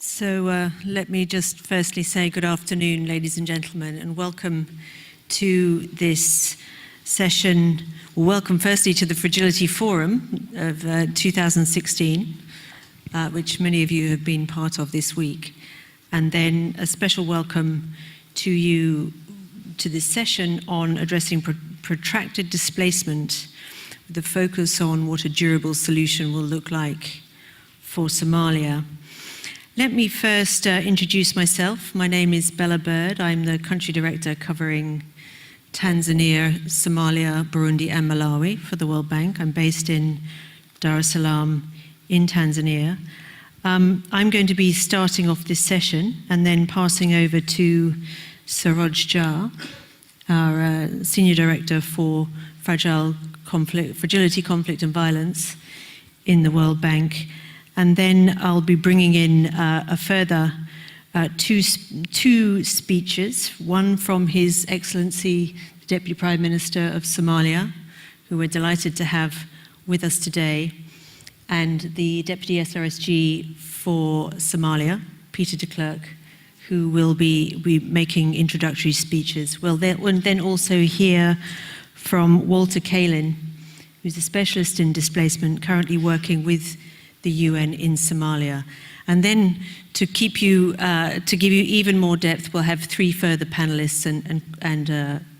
Let me just firstly say good afternoon, ladies and gentlemen, and welcome to this session. Welcome firstly to the Fragility Forum of 2016, which many of you have been part of this week. And then a special welcome to you to this session on addressing protracted displacement, with a focus on what a durable solution will look like for Somalia. Let me first introduce myself. My name is Bella Bird. I'm the country director covering Tanzania, Somalia, Burundi, and Malawi for the World Bank. I'm based in Dar es Salaam in Tanzania. I'm going to be starting off this session and then passing over to Suraj Jha, our Senior Director for Fragility, Conflict and Violence in the World Bank. And then I'll be bringing in a further two speeches, one from His Excellency, the Deputy Prime Minister of Somalia, who we're delighted to have with us today, and the Deputy SRSG for Somalia, Peter de Klerk, who will be making introductory speeches. We'll then also hear from Walter Kalin, who's a specialist in displacement, currently working with the UN in Somalia. And then to give you even more depth, we'll have three further panelists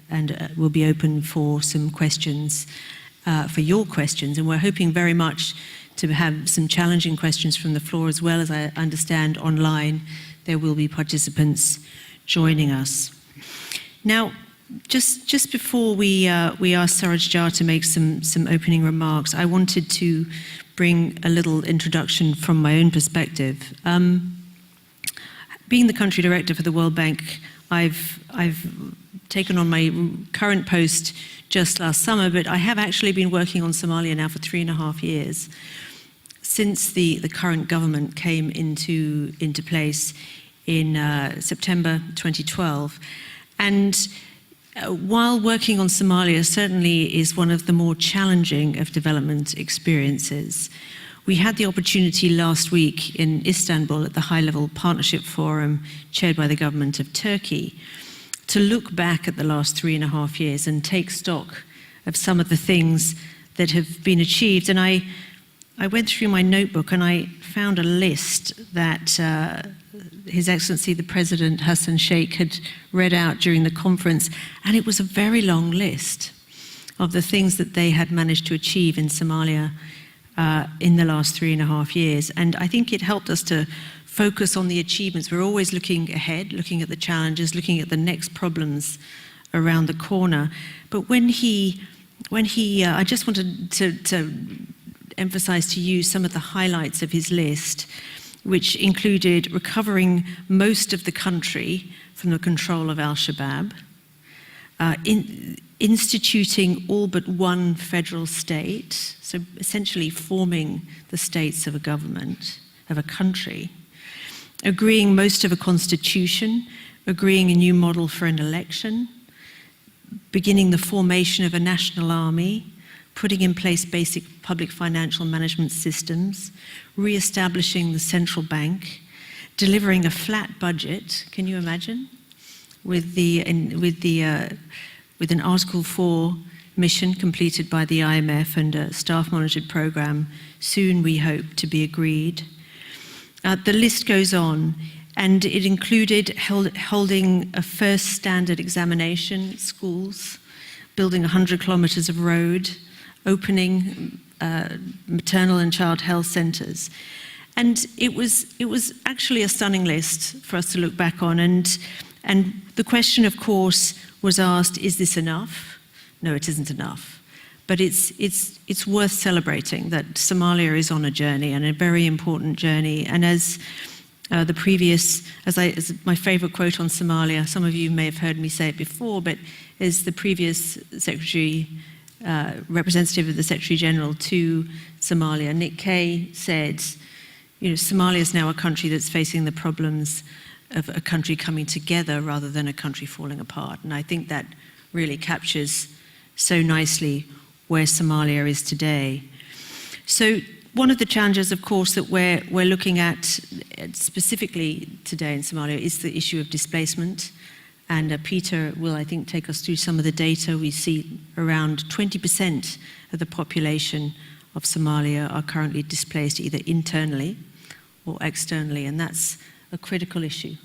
and we'll be open for some questions, for your questions. And we're hoping very much to have some challenging questions from the floor, as well as I understand online there will be participants joining us. Now, just before we ask Suraj Jha to make some opening remarks, I wanted to bring a little introduction from my own perspective. Being the country director for the World Bank, I've taken on my current post just last summer, but I have actually been working on Somalia now for 3.5 years, since the current government came into place in September 2012. And while working on Somalia certainly is one of the more challenging of development experiences, we had the opportunity last week in Istanbul at the high-level partnership forum chaired by the government of Turkey to look back at the last 3.5 years and take stock of some of the things that have been achieved. And I went through my notebook and I found a list that His Excellency the President Hassan Sheikh had read out during the conference, and it was a very long list of the things that they had managed to achieve in Somalia in the last 3.5 years. And I think it helped us to focus on the achievements. We're always looking ahead, looking at the challenges, looking at the next problems around the corner. But I just wanted to emphasize to you some of the highlights of his list, which included recovering most of the country from the control of Al-Shabaab, instituting all but one federal state, so essentially forming the states of a government, of a country, agreeing most of a constitution, agreeing a new model for an election, beginning the formation of a national army, putting in place basic public financial management systems, re-establishing the central bank, delivering a flat budget, can you imagine? With an Article 4 mission completed by the IMF and a staff-monitored program, soon we hope to be agreed. The list goes on, and it included holding a first standard examination at schools, building 100 kilometers of road, opening maternal and child health centers. And it was actually a stunning list for us to look back on. And the question, of course, was asked, is this enough? No, it isn't enough. But it's worth celebrating that Somalia is on a journey, and a very important journey. And as my favorite quote on Somalia, some of you may have heard me say it before, but as the previous representative of the Secretary General to Somalia, Nick Kay, said, Somalia is now a country that's facing the problems of a country coming together rather than a country falling apart. And I think that really captures so nicely where Somalia is today. So one of the challenges, of course, that we're looking at specifically today in Somalia is the issue of displacement. And Peter will, I think, take us through some of the data. We see around 20% of the population of Somalia are currently displaced either internally or externally, and that's a critical issue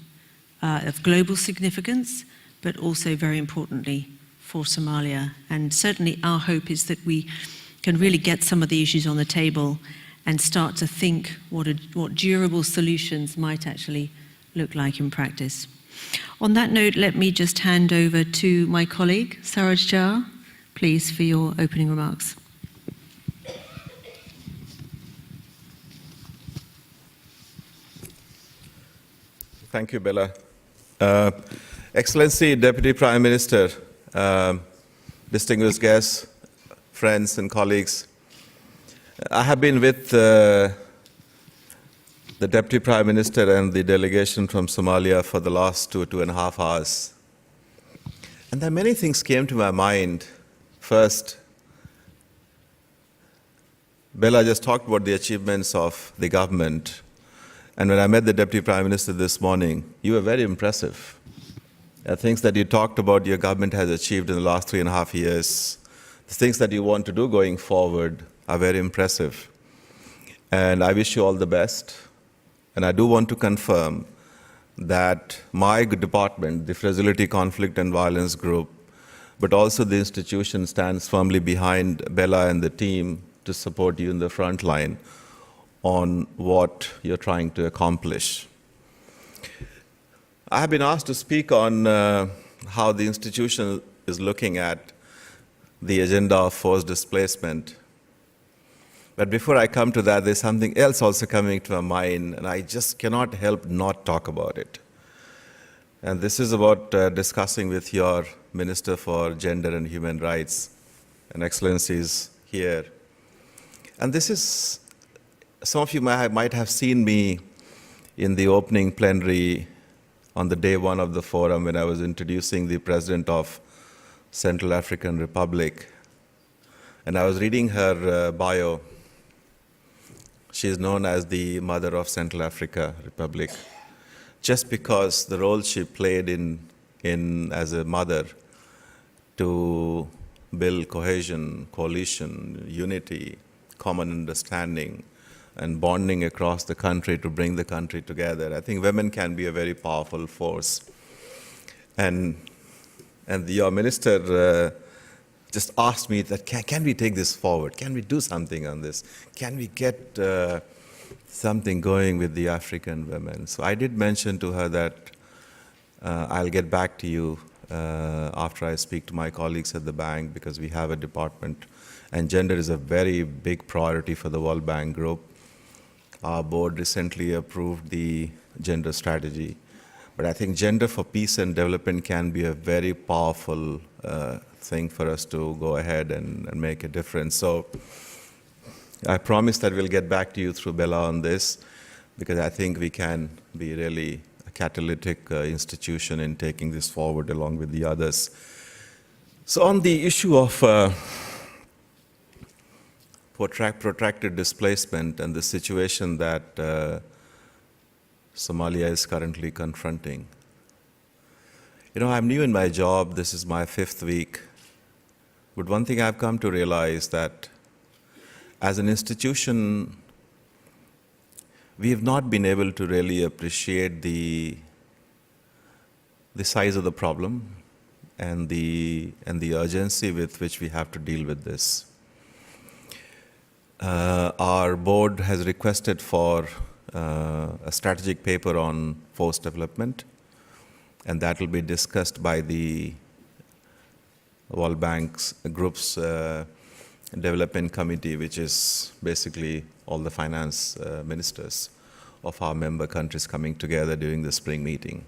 of global significance, but also very importantly for Somalia. And certainly our hope is that we can really get some of the issues on the table and start to think what durable solutions might actually look like in practice. On that note, let me just hand over to my colleague, Saraj Jha, please, for your opening remarks. Thank you, Bella. Excellency, Deputy Prime Minister, distinguished guests, friends and colleagues, I have been with the Deputy Prime Minister and the delegation from Somalia for the last 2.5 hours. And then many things came to my mind. First, Bella just talked about the achievements of the government. And when I met the Deputy Prime Minister this morning, you were very impressive. The things that you talked about your government has achieved in the last 3.5 years, the things that you want to do going forward are very impressive. And I wish you all the best. And I do want to confirm that my department, the Fragility, Conflict and Violence Group, but also the institution stands firmly behind Bella and the team to support you in the front line on what you're trying to accomplish. I have been asked to speak on how the institution is looking at the agenda of forced displacement. But before I come to that, there's something else also coming to my mind, and I just cannot help not talk about it. And this is about discussing with your Minister for Gender and Human Rights, and Excellencies here. And this is, some of you might have seen me in the opening plenary on the day one of the forum when I was introducing the President of Central African Republic. And I was reading her bio. She is known as the mother of Central Africa Republic, just because the role she played in as a mother to build cohesion, coalition, unity, common understanding, and bonding across the country to bring the country together. I think women can be a very powerful force. And your minister just asked me that, can we take this forward? Can we do something on this? Can we get something going with the African women? So I did mention to her that I'll get back to you after I speak to my colleagues at the bank, because we have a department, and gender is a very big priority for the World Bank Group. Our board recently approved the gender strategy. But I think gender for peace and development can be a very powerful thing for us to go ahead and make a difference. So I promise that we'll get back to you through Bella on this, because I think we can be really a catalytic institution in taking this forward along with the others. So on the issue of protracted displacement and the situation that Somalia is currently confronting. You know, I'm new in my job. This is my 5th week. But one thing I've come to realize that as an institution, we have not been able to really appreciate the size of the problem and the urgency with which we have to deal with this. Our board has requested for a strategic paper on forced development, and that will be discussed by the World Bank's Group's Development Committee, which is basically all the finance ministers of our member countries coming together during the spring meeting.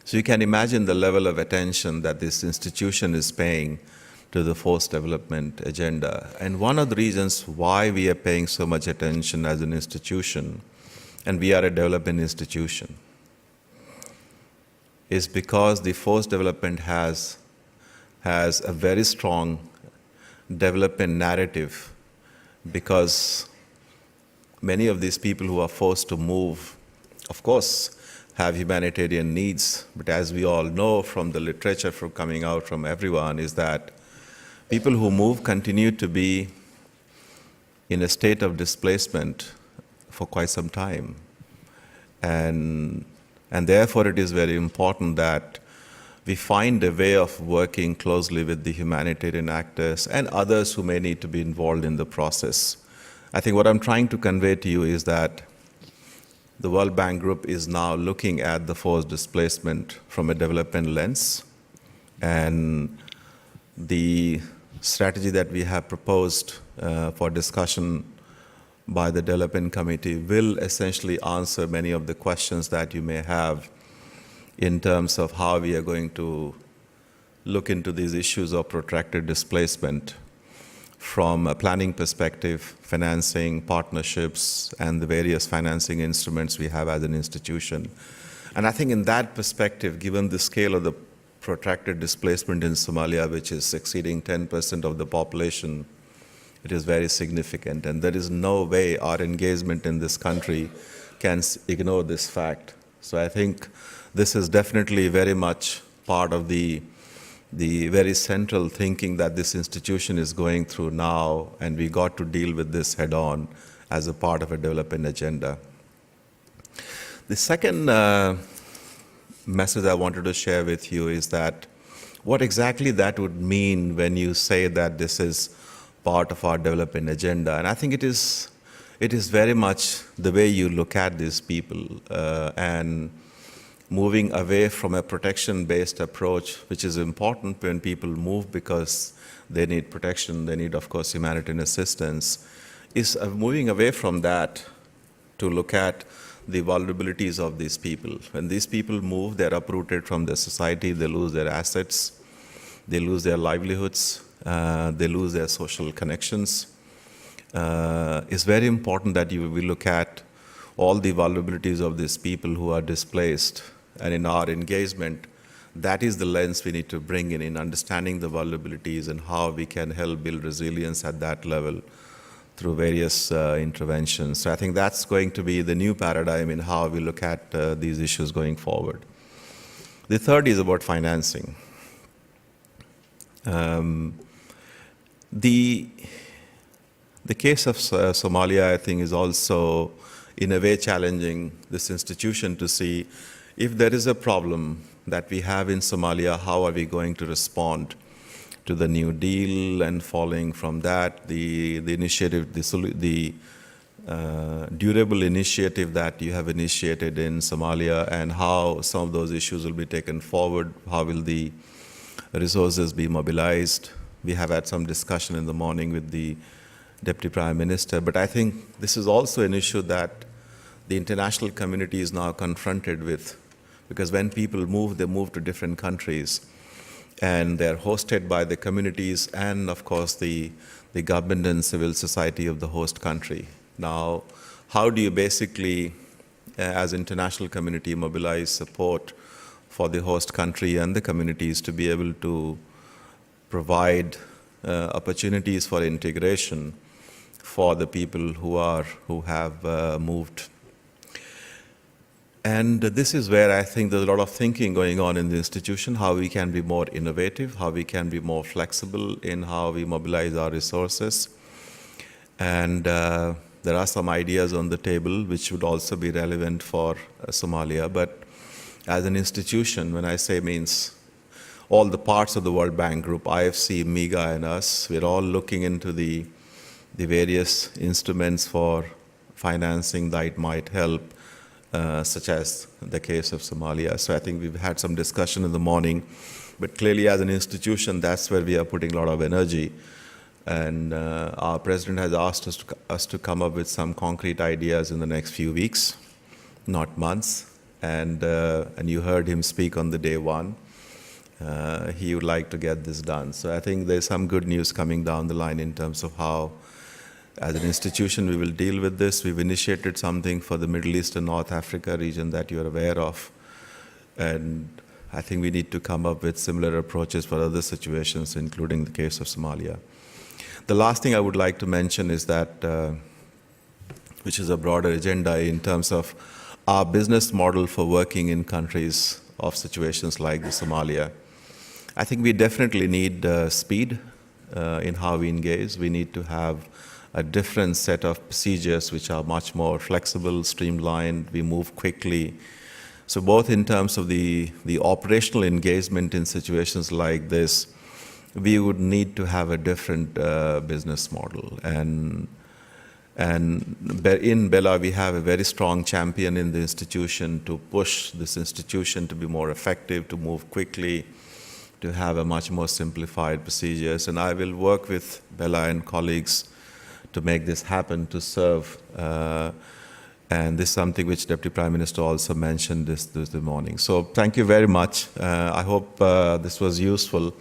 So you can imagine the level of attention that this institution is paying to the forced development agenda. And one of the reasons why we are paying so much attention as an institution, and we are a development institution, is because the forced development has a very strong development narrative, because many of these people who are forced to move, of course, have humanitarian needs. But as we all know from the literature from coming out from everyone, is that people who move continue to be in a state of displacement for quite some time. And therefore it is very important that we find a way of working closely with the humanitarian actors and others who may need to be involved in the process. I think what I'm trying to convey to you is that the World Bank Group is now looking at the forced displacement from a development lens, and the strategy that we have proposed for discussion by the Development Committee will essentially answer many of the questions that you may have in terms of how we are going to look into these issues of protracted displacement from a planning perspective, financing, partnerships, and the various financing instruments we have as an institution. And I think in that perspective, given the scale of the protracted displacement in Somalia, which is exceeding 10% of the population, it is very significant. And there is no way our engagement in this country can ignore this fact. So I think this is definitely very much part of the very central thinking that this institution is going through now, and we got to deal with this head on as a part of a development agenda. The second message I wanted to share with you is that what exactly that would mean when you say that this is part of our development agenda. And I think it is very much the way you look at these people and moving away from a protection-based approach, which is important when people move because they need protection, they need, of course, humanitarian assistance, is moving away from that to look at the vulnerabilities of these people. When these people move, they're uprooted from their society, they lose their assets, they lose their livelihoods, they lose their social connections. It's very important that we look at all the vulnerabilities of these people who are displaced. And in our engagement, that is the lens we need to bring in understanding the vulnerabilities and how we can help build resilience at that level through various interventions. So I think that's going to be the new paradigm in how we look at these issues going forward. The third is about financing. The case of Somalia, I think, is also in a way challenging this institution to see if there is a problem that we have in Somalia, how are we going to respond to the New Deal, and following from that, the initiative, the durable initiative that you have initiated in Somalia, and how some of those issues will be taken forward, how will the resources be mobilized. We have had some discussion in the morning with the Deputy Prime Minister, but I think this is also an issue that the international community is now confronted with, because when people move, they move to different countries, and they're hosted by the communities and, of course, the government and civil society of the host country. Now, how do you basically, as international community, mobilize support for the host country and the communities to be able to provide opportunities for integration for the people who have moved? And this is where I think there's a lot of thinking going on in the institution, how we can be more innovative, how we can be more flexible in how we mobilize our resources. And there are some ideas on the table which would also be relevant for Somalia. But as an institution, when I say means all the parts of the World Bank Group, IFC, MIGA, and us, we're all looking into the various instruments for financing that might help, such as the case of Somalia. So I think we've had some discussion in the morning, but clearly as an institution, that's where we are putting a lot of energy. And our president has asked us to come up with some concrete ideas in the next few weeks, not months. And you heard him speak on the day one. He would like to get this done. So I think there's some good news coming down the line in terms of how, as an institution, we will deal with this. We've initiated something for the Middle East and North Africa region that you're aware of. And I think we need to come up with similar approaches for other situations, including the case of Somalia. The last thing I would like to mention is that which is a broader agenda in terms of our business model for working in countries of situations like the Somalia. I think we definitely need speed in how we engage. We need to have a different set of procedures which are much more flexible, streamlined, we move quickly. So both in terms of the operational engagement in situations like this, we would need to have a different business model. And in Bella, we have a very strong champion in the institution to push this institution to be more effective, to move quickly, to have a much more simplified procedures. And I will work with Bella and colleagues to make this happen, to serve. And this is something which Deputy Prime Minister also mentioned this morning. So thank you very much. I hope this was useful.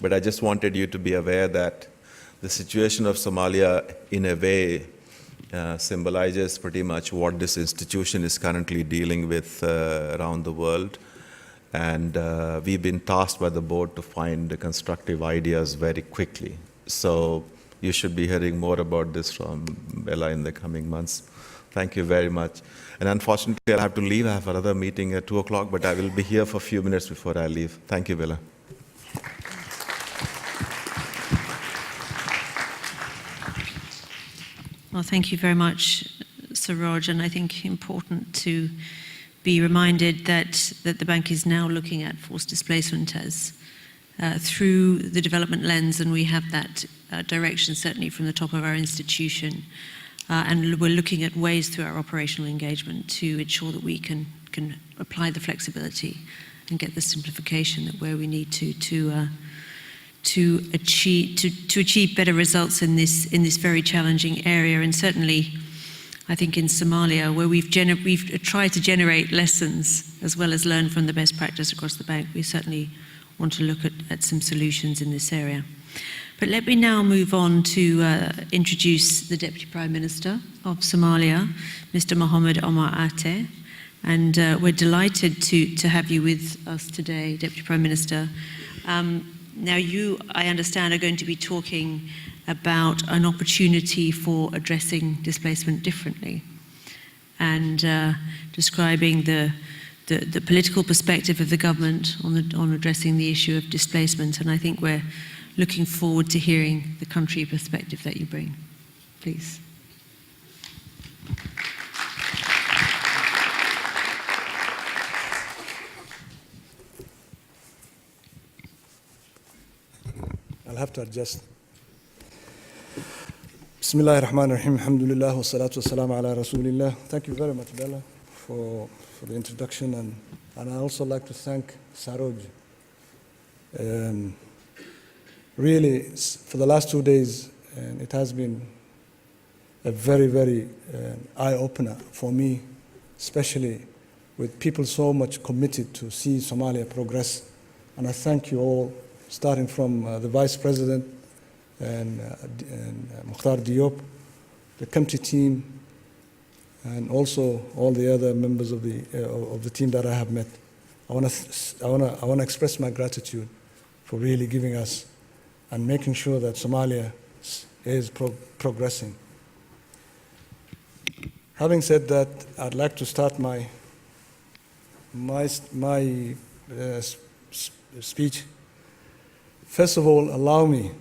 But I just wanted you to be aware that the situation of Somalia, in a way, symbolizes pretty much what this institution is currently dealing with around the world. And we've been tasked by the board to find constructive ideas very quickly. So you should be hearing more about this from Bella in the coming months. Thank you very much. And unfortunately, I'll have to leave. I have another meeting at 2 o'clock, but I will be here for a few minutes before I leave. Thank you, Bella. Well, thank you very much, Siraj, and I think important to be reminded that the bank is now looking at forced displacement as through the development lens, and we have that direction certainly from the top of our institution. And we're looking at ways through our operational engagement to ensure that we can apply the flexibility and get the simplification that where we need to achieve better results in this very challenging area. And certainly, I think in Somalia, where we've tried to generate lessons as well as learn from the best practice across the bank, we certainly want to look at some solutions in this area. But let me now move on to introduce the Deputy Prime Minister of Somalia, Mr. Mohamed Omar Ate. And we're delighted to have you with us today, Deputy Prime Minister. Now you, I understand, are going to be talking about an opportunity for addressing displacement differently and describing the political perspective of the government on addressing the issue of displacement. And I think we're looking forward to hearing the country perspective that you bring. Please. I'll have to adjust. Bismillah ar-Rahman ar-Rahim, alhamdulillah, wa salatu wa salam ala Rasulillah. Thank you very much, Bella, for the introduction. And I also like to thank Saroj. Really, for the last 2 days, it has been a very, very eye-opener for me, especially with people so much committed to see Somalia progress. And I thank you all, starting from the Vice President and Mukhtar Diop, the committee team, and also all the other members of the team that I have met. I want to express my gratitude for really giving us and making sure that Somalia is progressing. Having said that, I'd like to start my speech. First of all, allow me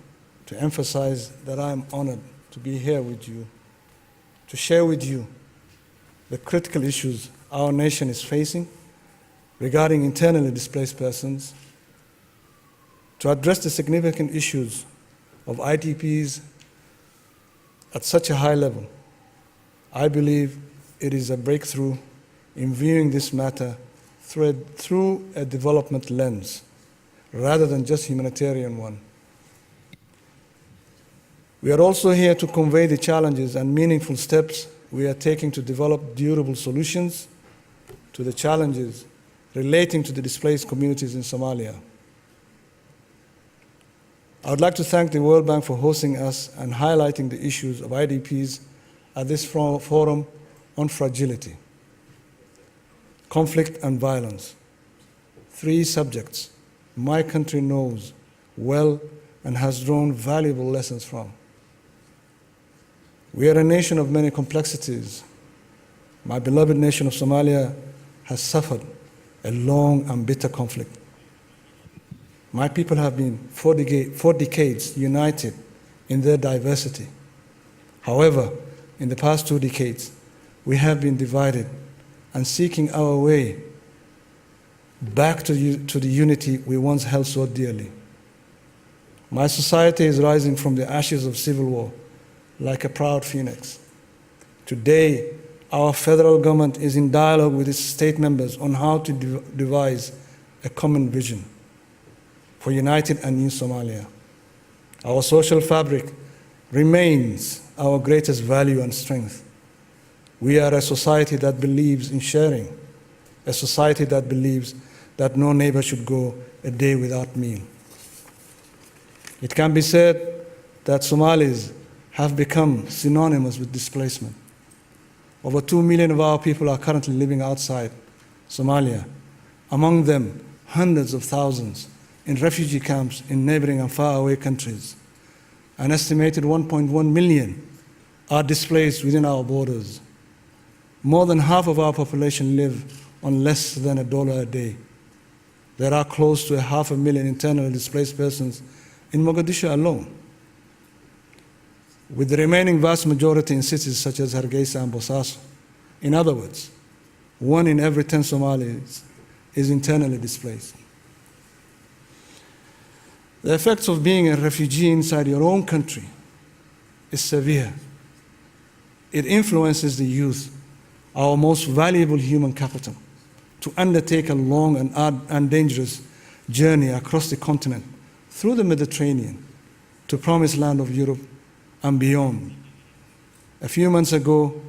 to emphasize that I'm honored to be here with you, to share with you the critical issues our nation is facing regarding internally displaced persons, to address the significant issues of IDPs at such a high level. I believe it is a breakthrough in viewing this matter through a development lens, rather than just humanitarian one. We are also here to convey the challenges and meaningful steps we are taking to develop durable solutions to the challenges relating to the displaced communities in Somalia. I would like to thank the World Bank for hosting us and highlighting the issues of IDPs at this forum on fragility, conflict and violence. 3 subjects my country knows well and has drawn valuable lessons from. We are a nation of many complexities. My beloved nation of Somalia has suffered a long and bitter conflict. My people have been for decades united in their diversity. However, in the past 2 decades, we have been divided and seeking our way back to the unity we once held so dearly. My society is rising from the ashes of civil war like a proud phoenix. Today, our federal government is in dialogue with its state members on how to devise a common vision for united and new Somalia. Our social fabric remains our greatest value and strength. We are a society that believes in sharing, a society that believes that no neighbor should go a day without meal. It can be said that Somalis have become synonymous with displacement. Over 2 million of our people are currently living outside Somalia, among them hundreds of thousands in refugee camps in neighboring and faraway countries. An estimated 1.1 million are displaced within our borders. More than half of our population live on less than $1 a day. There are close to 500,000 internally displaced persons in Mogadishu alone, with the remaining vast majority in cities such as Hargeisa and Bosaso. In other words, 1 in every 10 Somalis is internally displaced. The effects of being a refugee inside your own country is severe. It influences the youth, our most valuable human capital, to undertake a long and dangerous journey across the continent through the Mediterranean to promised land of Europe and beyond. A few months ago,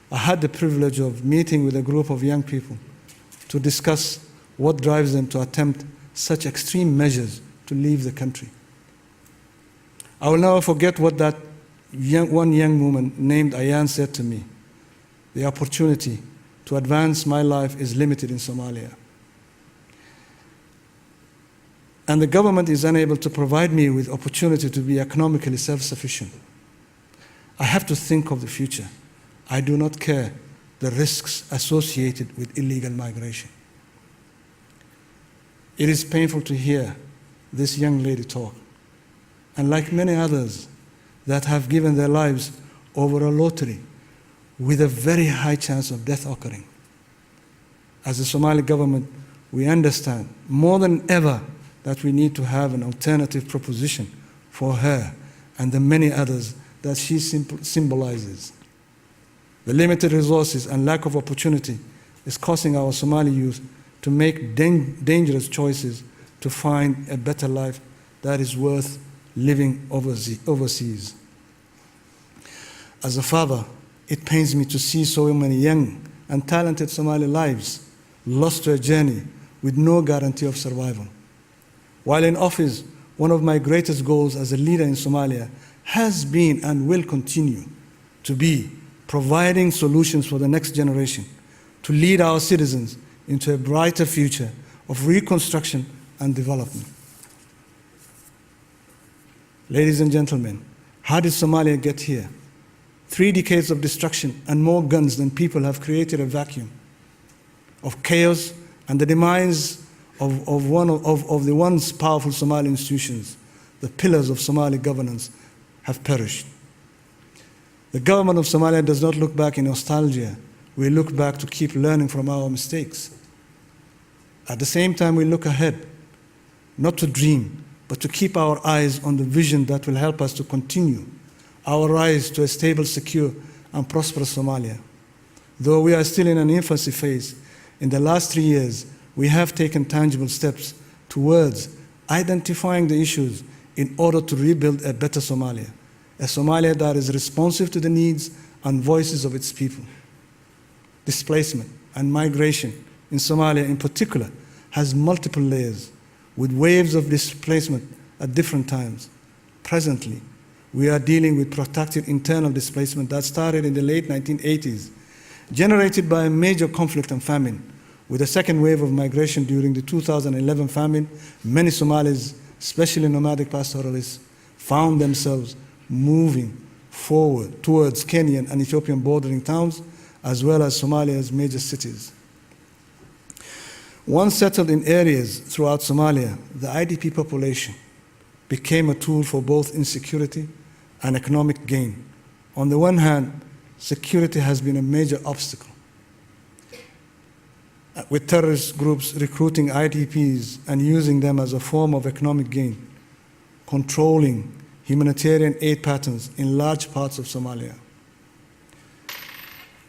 I had the privilege of meeting with a group of young people to discuss what drives them to attempt such extreme measures to leave the country. I will never forget what that one young woman named Ayan said to me. The opportunity to advance my life is limited in Somalia. And the government is unable to provide me with opportunity to be economically self-sufficient. I have to think of the future. I do not care the risks associated with illegal migration. It is painful to hear this young lady talk, and like many others that have given their lives over a lottery with a very high chance of death occurring. As the Somali government, we understand more than ever that we need to have an alternative proposition for her and the many others that she symbolizes. The limited resources and lack of opportunity is causing our Somali youth to make dangerous choices to find a better life that is worth living overseas. As a father, it pains me to see so many young and talented Somali lives lost to a journey with no guarantee of survival. While in office, one of my greatest goals as a leader in Somalia has been and will continue to be providing solutions for the next generation to lead our citizens into a brighter future of reconstruction and development. Ladies and gentlemen, how did Somalia get here? 3 decades of destruction and more guns than people have created a vacuum of chaos and the demise of the once powerful Somali institutions. The pillars of Somali governance have perished. The government of Somalia does not look back in nostalgia. We look back to keep learning from our mistakes. At the same time, we look ahead, not to dream, but to keep our eyes on the vision that will help us to continue our rise to a stable, secure, and prosperous Somalia. Though we are still in an infancy phase, in the last 3 years, we have taken tangible steps towards identifying the issues in order to rebuild a better Somalia, a Somalia that is responsive to the needs and voices of its people. Displacement and migration in Somalia in particular has multiple layers, with waves of displacement at different times. Presently, we are dealing with protracted internal displacement that started in the late 1980s, generated by a major conflict and famine. With a second wave of migration during the 2011 famine, many Somalis, especially nomadic pastoralists, found themselves moving forward towards Kenyan and Ethiopian bordering towns, as well as Somalia's major cities. Once settled in areas throughout Somalia, the IDP population became a tool for both insecurity and economic gain. On the one hand, security has been a major obstacle, with terrorist groups recruiting IDPs and using them as a form of economic gain, controlling humanitarian aid patterns in large parts of Somalia.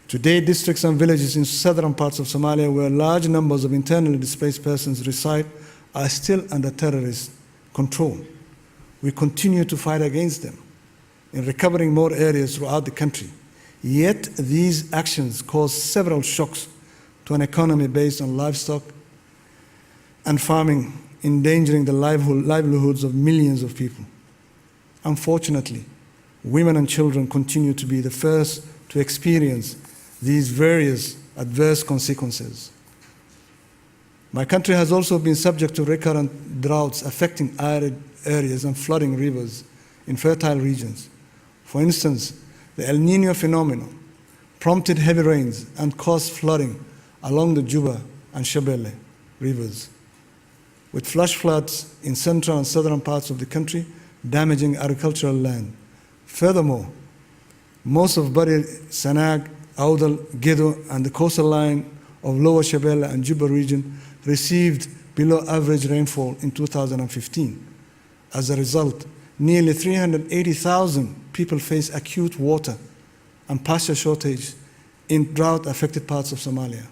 Today, districts and villages in southern parts of Somalia where large numbers of internally displaced persons reside are still under terrorist control. We continue to fight against them in recovering more areas throughout the country. Yet these actions cause several shocks to an economy based on livestock and farming, endangering the livelihoods of millions of people. Unfortunately, women and children continue to be the first to experience these various adverse consequences. My country has also been subject to recurrent droughts affecting arid areas and flooding rivers in fertile regions. For instance, the El Niño phenomenon prompted heavy rains and caused flooding along the Juba and Shabelle rivers, with flash floods in central and southern parts of the country damaging agricultural land. Furthermore, most of Bari, Sanag, Audal, Gedo, and the coastal line of Lower Shabelle and Juba region received below average rainfall in 2015. As a result, nearly 380,000 people face acute water and pasture shortage in drought-affected parts of Somalia.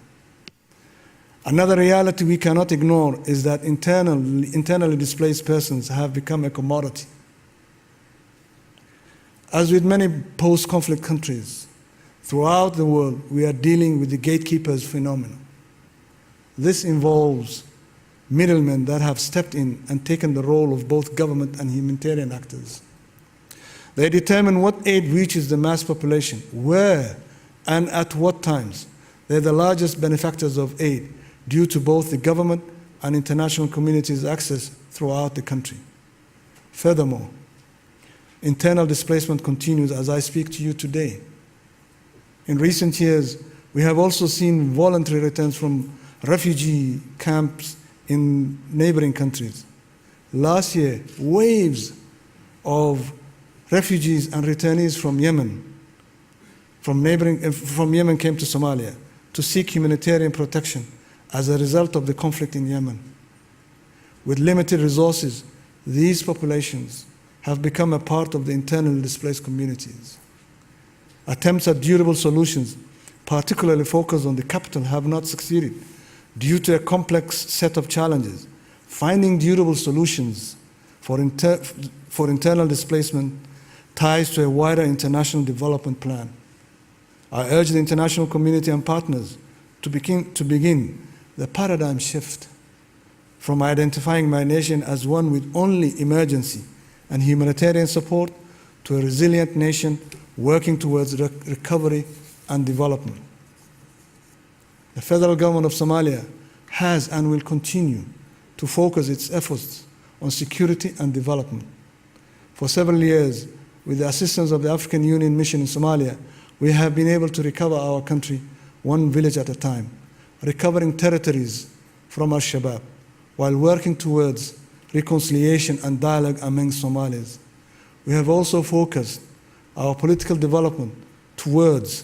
Another reality we cannot ignore is that internally displaced persons have become a commodity. As with many post-conflict countries throughout the world, we are dealing with the gatekeepers phenomenon. This involves middlemen that have stepped in and taken the role of both government and humanitarian actors. They determine what aid reaches the mass population, where and at what times. They're the largest benefactors of aid due to both the government and international community's access throughout the country. Furthermore, internal displacement continues as I speak to you today. In recent years, we have also seen voluntary returns from refugee camps in neighboring countries. Last year, waves of refugees and returnees from Yemen came to Somalia to seek humanitarian protection as a result of the conflict in Yemen. With limited resources, these populations have become a part of the internally displaced communities. Attempts at durable solutions, particularly focused on the capital, have not succeeded due to a complex set of challenges. Finding durable solutions for internal displacement ties to a wider international development plan. I urge the international community and partners to begin the paradigm shift from identifying my nation as one with only emergency and humanitarian support to a resilient nation working towards recovery and development. The federal government of Somalia has and will continue to focus its efforts on security and development. For several years, with the assistance of the African Union mission in Somalia, we have been able to recover our country one village at a time, recovering territories from Al-Shabaab, while working towards reconciliation and dialogue among Somalis. We have also focused our political development towards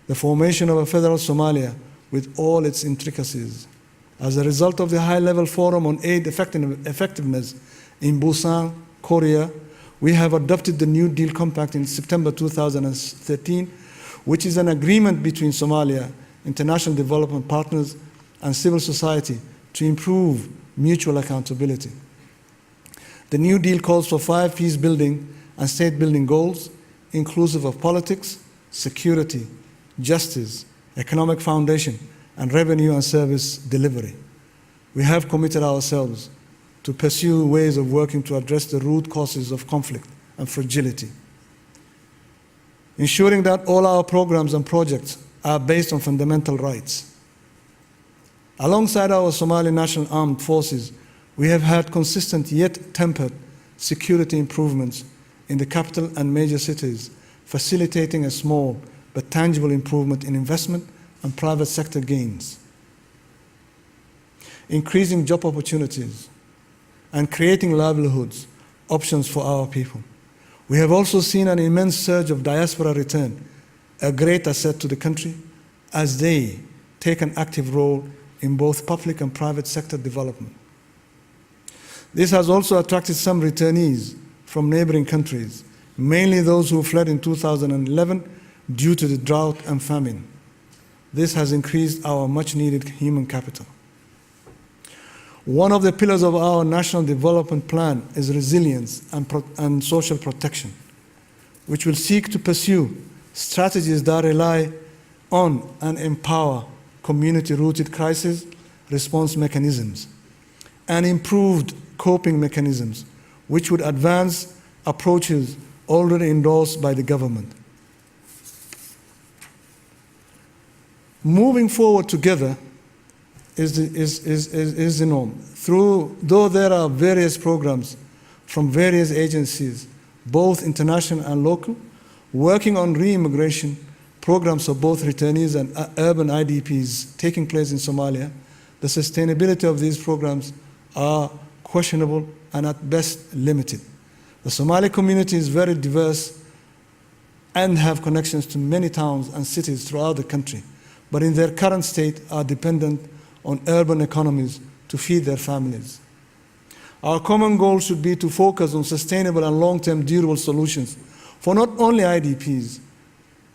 the formation of a federal Somalia with all its intricacies. As a result of the high-level forum on aid effectiveness in Busan, Korea, we have adopted the New Deal Compact in September 2013, which is an agreement between Somalia, international development partners, and civil society to improve mutual accountability. The New Deal calls for 5 peace-building and state-building goals, inclusive of politics, security, justice, economic foundation, and revenue and service delivery. We have committed ourselves to pursue ways of working to address the root causes of conflict and fragility, ensuring that all our programs and projects are based on fundamental rights. Alongside our Somali National Armed Forces, we have had consistent yet tempered security improvements in the capital and major cities, facilitating a small but tangible improvement in investment and private sector gains, increasing job opportunities, and creating livelihoods options for our people. We have also seen an immense surge of diaspora return, a great asset to the country, as they take an active role in both public and private sector development. This has also attracted some returnees from neighboring countries, mainly those who fled in 2011 due to the drought and famine. This has increased our much-needed human capital. One of the pillars of our national development plan is resilience and social protection, which will seek to pursue strategies that rely on and empower community-rooted crisis response mechanisms and improved coping mechanisms, which would advance approaches already endorsed by the government. Moving forward together is the norm. Though there are various programs from various agencies, both international and local, working on re-immigration programs of both returnees and urban IDPs taking place in Somalia, the sustainability of these programs are questionable and at best limited. The Somali community is very diverse and have connections to many towns and cities throughout the country, but in their current state are dependent on urban economies to feed their families. Our common goal should be to focus on sustainable and long-term durable solutions for not only IDPs,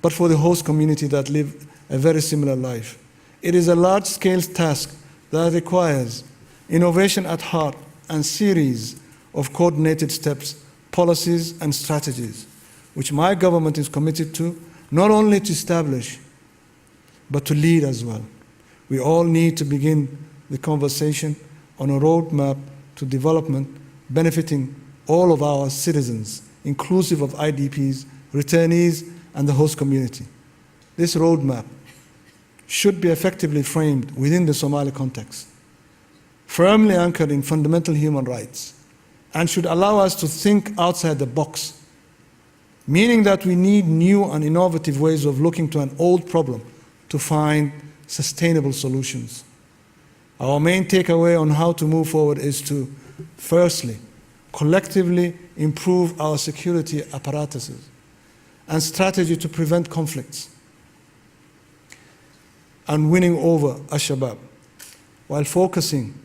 but for the host community that live a very similar life. It is a large-scale task that requires innovation at heart and series of coordinated steps, policies, and strategies, which my government is committed to, not only to establish, but to lead as well. We all need to begin the conversation on a roadmap to development benefiting all of our citizens, inclusive of IDPs, returnees, and the host community. This roadmap should be effectively framed within the Somali context, firmly anchored in fundamental human rights, and should allow us to think outside the box, meaning that we need new and innovative ways of looking to an old problem to find sustainable solutions. Our main takeaway on how to move forward is to, firstly, collectively improve our security apparatuses and strategy to prevent conflicts and winning over Al-Shabaab, while focusing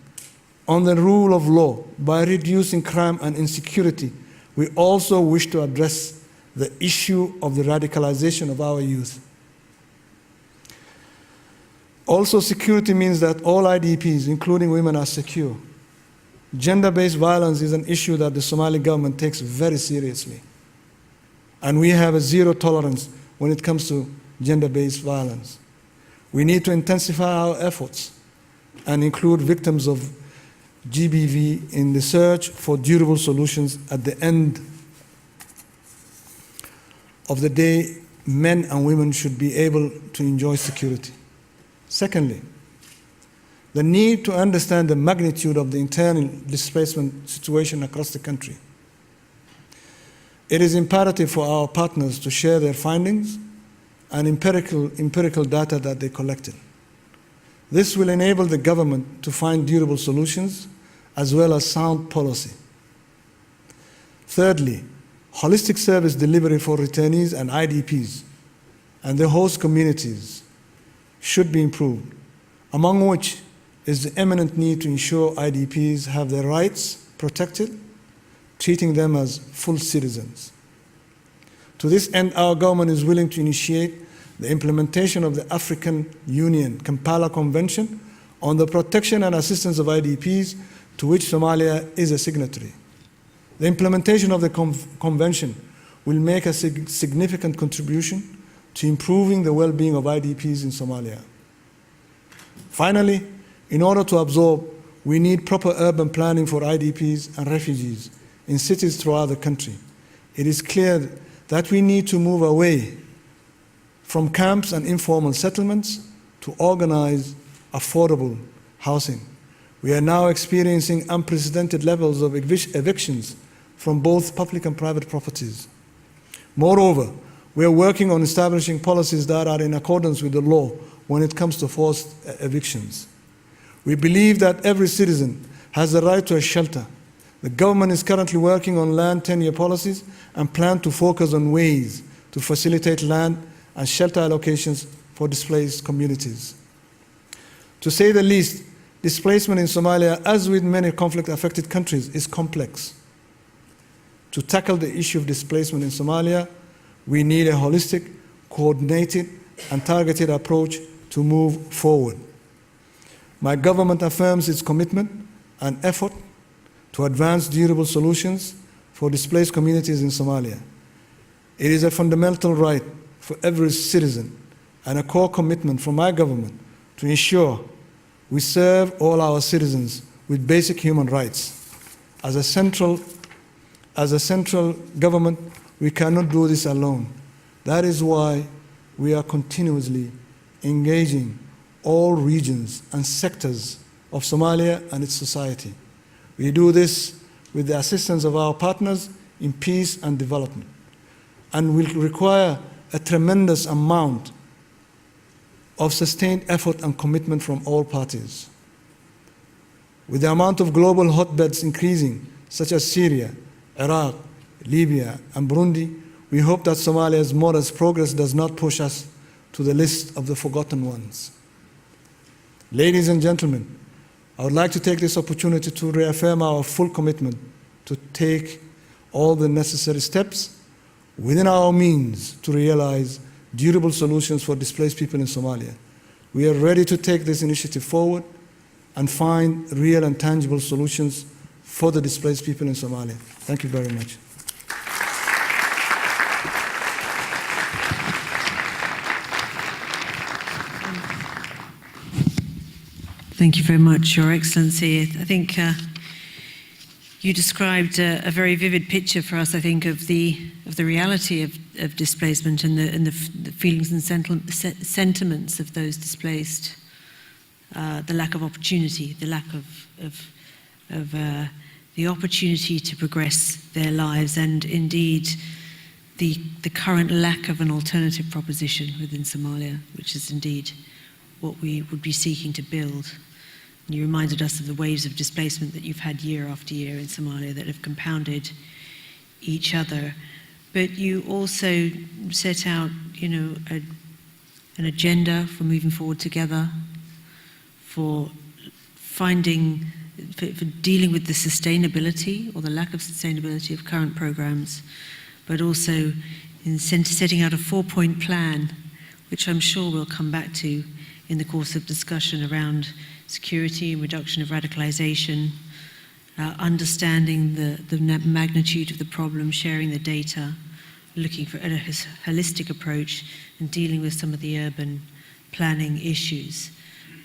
on the rule of law by reducing crime and insecurity. We also wish to address the issue of the radicalization of our youth. Also, security means that all IDPs, including women, are secure. Gender-based violence is an issue that the Somali government takes very seriously. And we have a zero tolerance when it comes to gender-based violence. We need to intensify our efforts and include victims of GBV in the search for durable solutions. At the end of the day, men and women should be able to enjoy security. Secondly, the need to understand the magnitude of the internal displacement situation across the country. It is imperative for our partners to share their findings and empirical data that they collected. This will enable the government to find durable solutions as well as sound policy. Thirdly, holistic service delivery for returnees and IDPs and the host communities should be improved, among which is the imminent need to ensure IDPs have their rights protected, treating them as full citizens. To this end, our government is willing to initiate the implementation of the African Union Kampala Convention on the protection and assistance of IDPs, to which Somalia is a signatory. The implementation of the convention will make a significant contribution to improving the well-being of IDPs in Somalia. Finally, in order to absorb, we need proper urban planning for IDPs and refugees in cities throughout the country. It is clear that we need to move away from camps and informal settlements to organize affordable housing. We are now experiencing unprecedented levels of evictions from both public and private properties. Moreover, We are working on establishing policies that are in accordance with the law when it comes to forced evictions. We believe that every citizen has the right to a shelter. The government is currently working on land tenure policies and plan to focus on ways to facilitate land and shelter allocations for displaced communities. To say the least, displacement in Somalia, as with many conflict-affected countries, is complex. To tackle the issue of displacement in Somalia, we need a holistic, coordinated, and targeted approach to move forward. My government affirms its commitment and effort to advance durable solutions for displaced communities in Somalia. It is a fundamental right for every citizen and a core commitment from my government to ensure we serve all our citizens with basic human rights. As a central government, we cannot do this alone. That is why we are continuously engaging all regions and sectors of Somalia and its society. We do this with the assistance of our partners in peace and development, and will require a tremendous amount of sustained effort and commitment from all parties. With the amount of global hotbeds increasing, such as Syria, Iraq, Libya, and Burundi, we hope that Somalia's modest progress does not push us to the list of the forgotten ones. Ladies and gentlemen, I would like to take this opportunity to reaffirm our full commitment to take all the necessary steps within our means to realize durable solutions for displaced people in Somalia. We are ready to take this initiative forward and find real and tangible solutions for the displaced people in Somalia. Thank you very much. Thank you very much, Your Excellency. I think you described a very vivid picture for us, I think, of the reality of displacement and the feelings and sentiments of those displaced, the lack of opportunity, the lack of the opportunity to progress their lives, and indeed the current lack of an alternative proposition within Somalia, which is indeed what we would be seeking to build. And you reminded us of the waves of displacement that you've had year after year in Somalia that have compounded each other. But you also set out, an agenda for moving forward together, for dealing with the sustainability or the lack of sustainability of current programs, but also in setting out a 4-point plan, which I'm sure we'll come back to in the course of discussion around security and reduction of radicalization, understanding the magnitude of the problem, sharing the data, looking for a holistic approach, and dealing with some of the urban planning issues,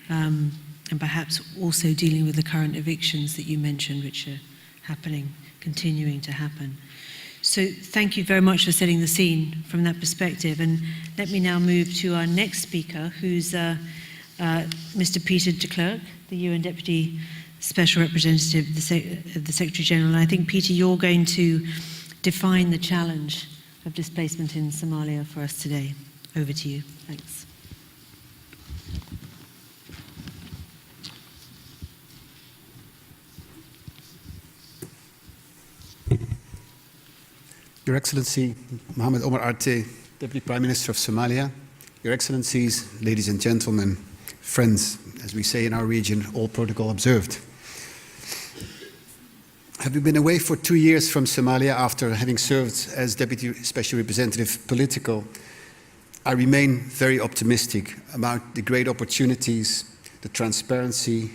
and perhaps also dealing with the current evictions that you mentioned, which are happening, continuing to happen. So thank you very much for setting the scene from that perspective. And let me now move to our next speaker, who's Mr. Peter de Klerk, the UN Deputy Special Representative of the Secretary General. And I think, Peter, you're going to define the challenge of displacement in Somalia for us today. Over to you. Thanks. Your Excellency, Mohamed Omar Arte, Deputy Prime Minister of Somalia, Your Excellencies, ladies and gentlemen, friends, as we say in our region, all protocol observed. Having been away for 2 years from Somalia after having served as Deputy Special Representative Political, I remain very optimistic about the great opportunities, the transparency,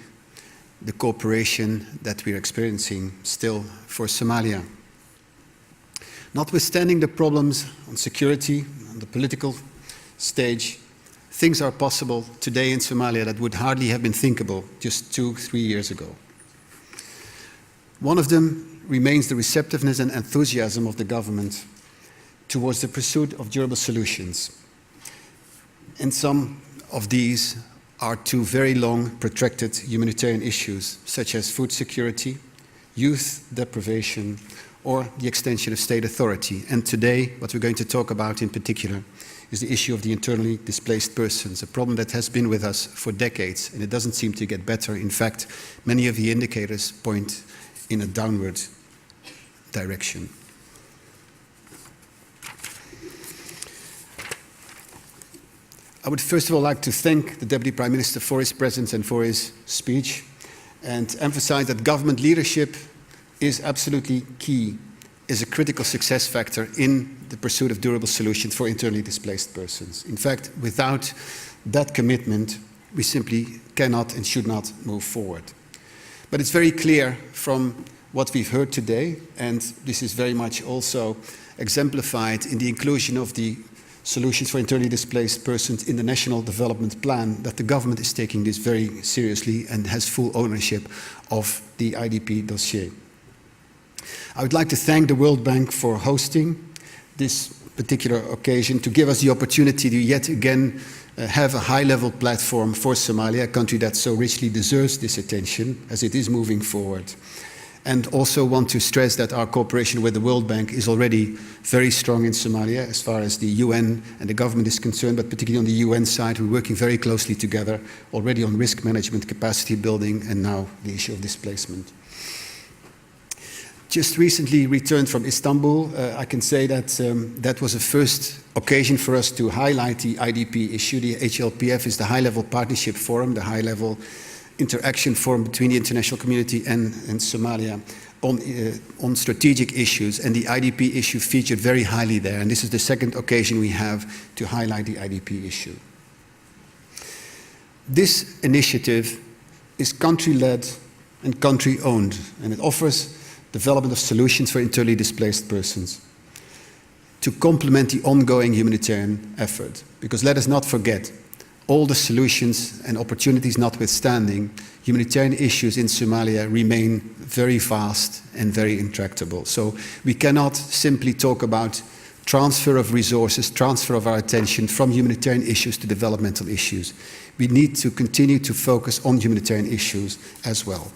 the cooperation that we're experiencing still for Somalia. Notwithstanding the problems on security, on the political stage, things are possible today in Somalia that would hardly have been thinkable just 2-3 years ago. One of them remains the receptiveness and enthusiasm of the government towards the pursuit of durable solutions. And some of these are two very long, protracted humanitarian issues, such as food security, youth deprivation, or the extension of state authority. And today, what we're going to talk about in particular is the issue of the internally displaced persons, a problem that has been with us for decades, and it doesn't seem to get better. In fact, many of the indicators point in a downward direction. I would first of all like to thank the Deputy Prime Minister for his presence and for his speech, and emphasize that government leadership is absolutely key, is a critical success factor in the pursuit of durable solutions for internally displaced persons. In fact, without that commitment, we simply cannot and should not move forward. But it's very clear from what we've heard today, and this is very much also exemplified in the inclusion of the solutions for internally displaced persons in the National Development Plan, that the government is taking this very seriously and has full ownership of the IDP dossier. I would like to thank the World Bank for hosting this particular occasion, to give us the opportunity to yet again have a high-level platform for Somalia, a country that so richly deserves this attention as it is moving forward. And also want to stress that our cooperation with the World Bank is already very strong in Somalia as far as the UN and the government is concerned, but particularly on the UN side, we're working very closely together already on risk management, capacity building, and now the issue of displacement. Just recently returned from Istanbul, I can say that that was a first occasion for us to highlight the IDP issue. The HLPF is the high-level partnership forum, the high-level interaction forum between the international community and Somalia on strategic issues, and the IDP issue featured very highly there, and this is the second occasion we have to highlight the IDP issue. This initiative is country-led and country-owned, and it offers development of solutions for internally displaced persons to complement the ongoing humanitarian effort. Because let us not forget, all the solutions and opportunities notwithstanding, humanitarian issues in Somalia remain very vast and very intractable. So we cannot simply talk about transfer of resources, transfer of our attention from humanitarian issues to developmental issues. We need to continue to focus on humanitarian issues as well.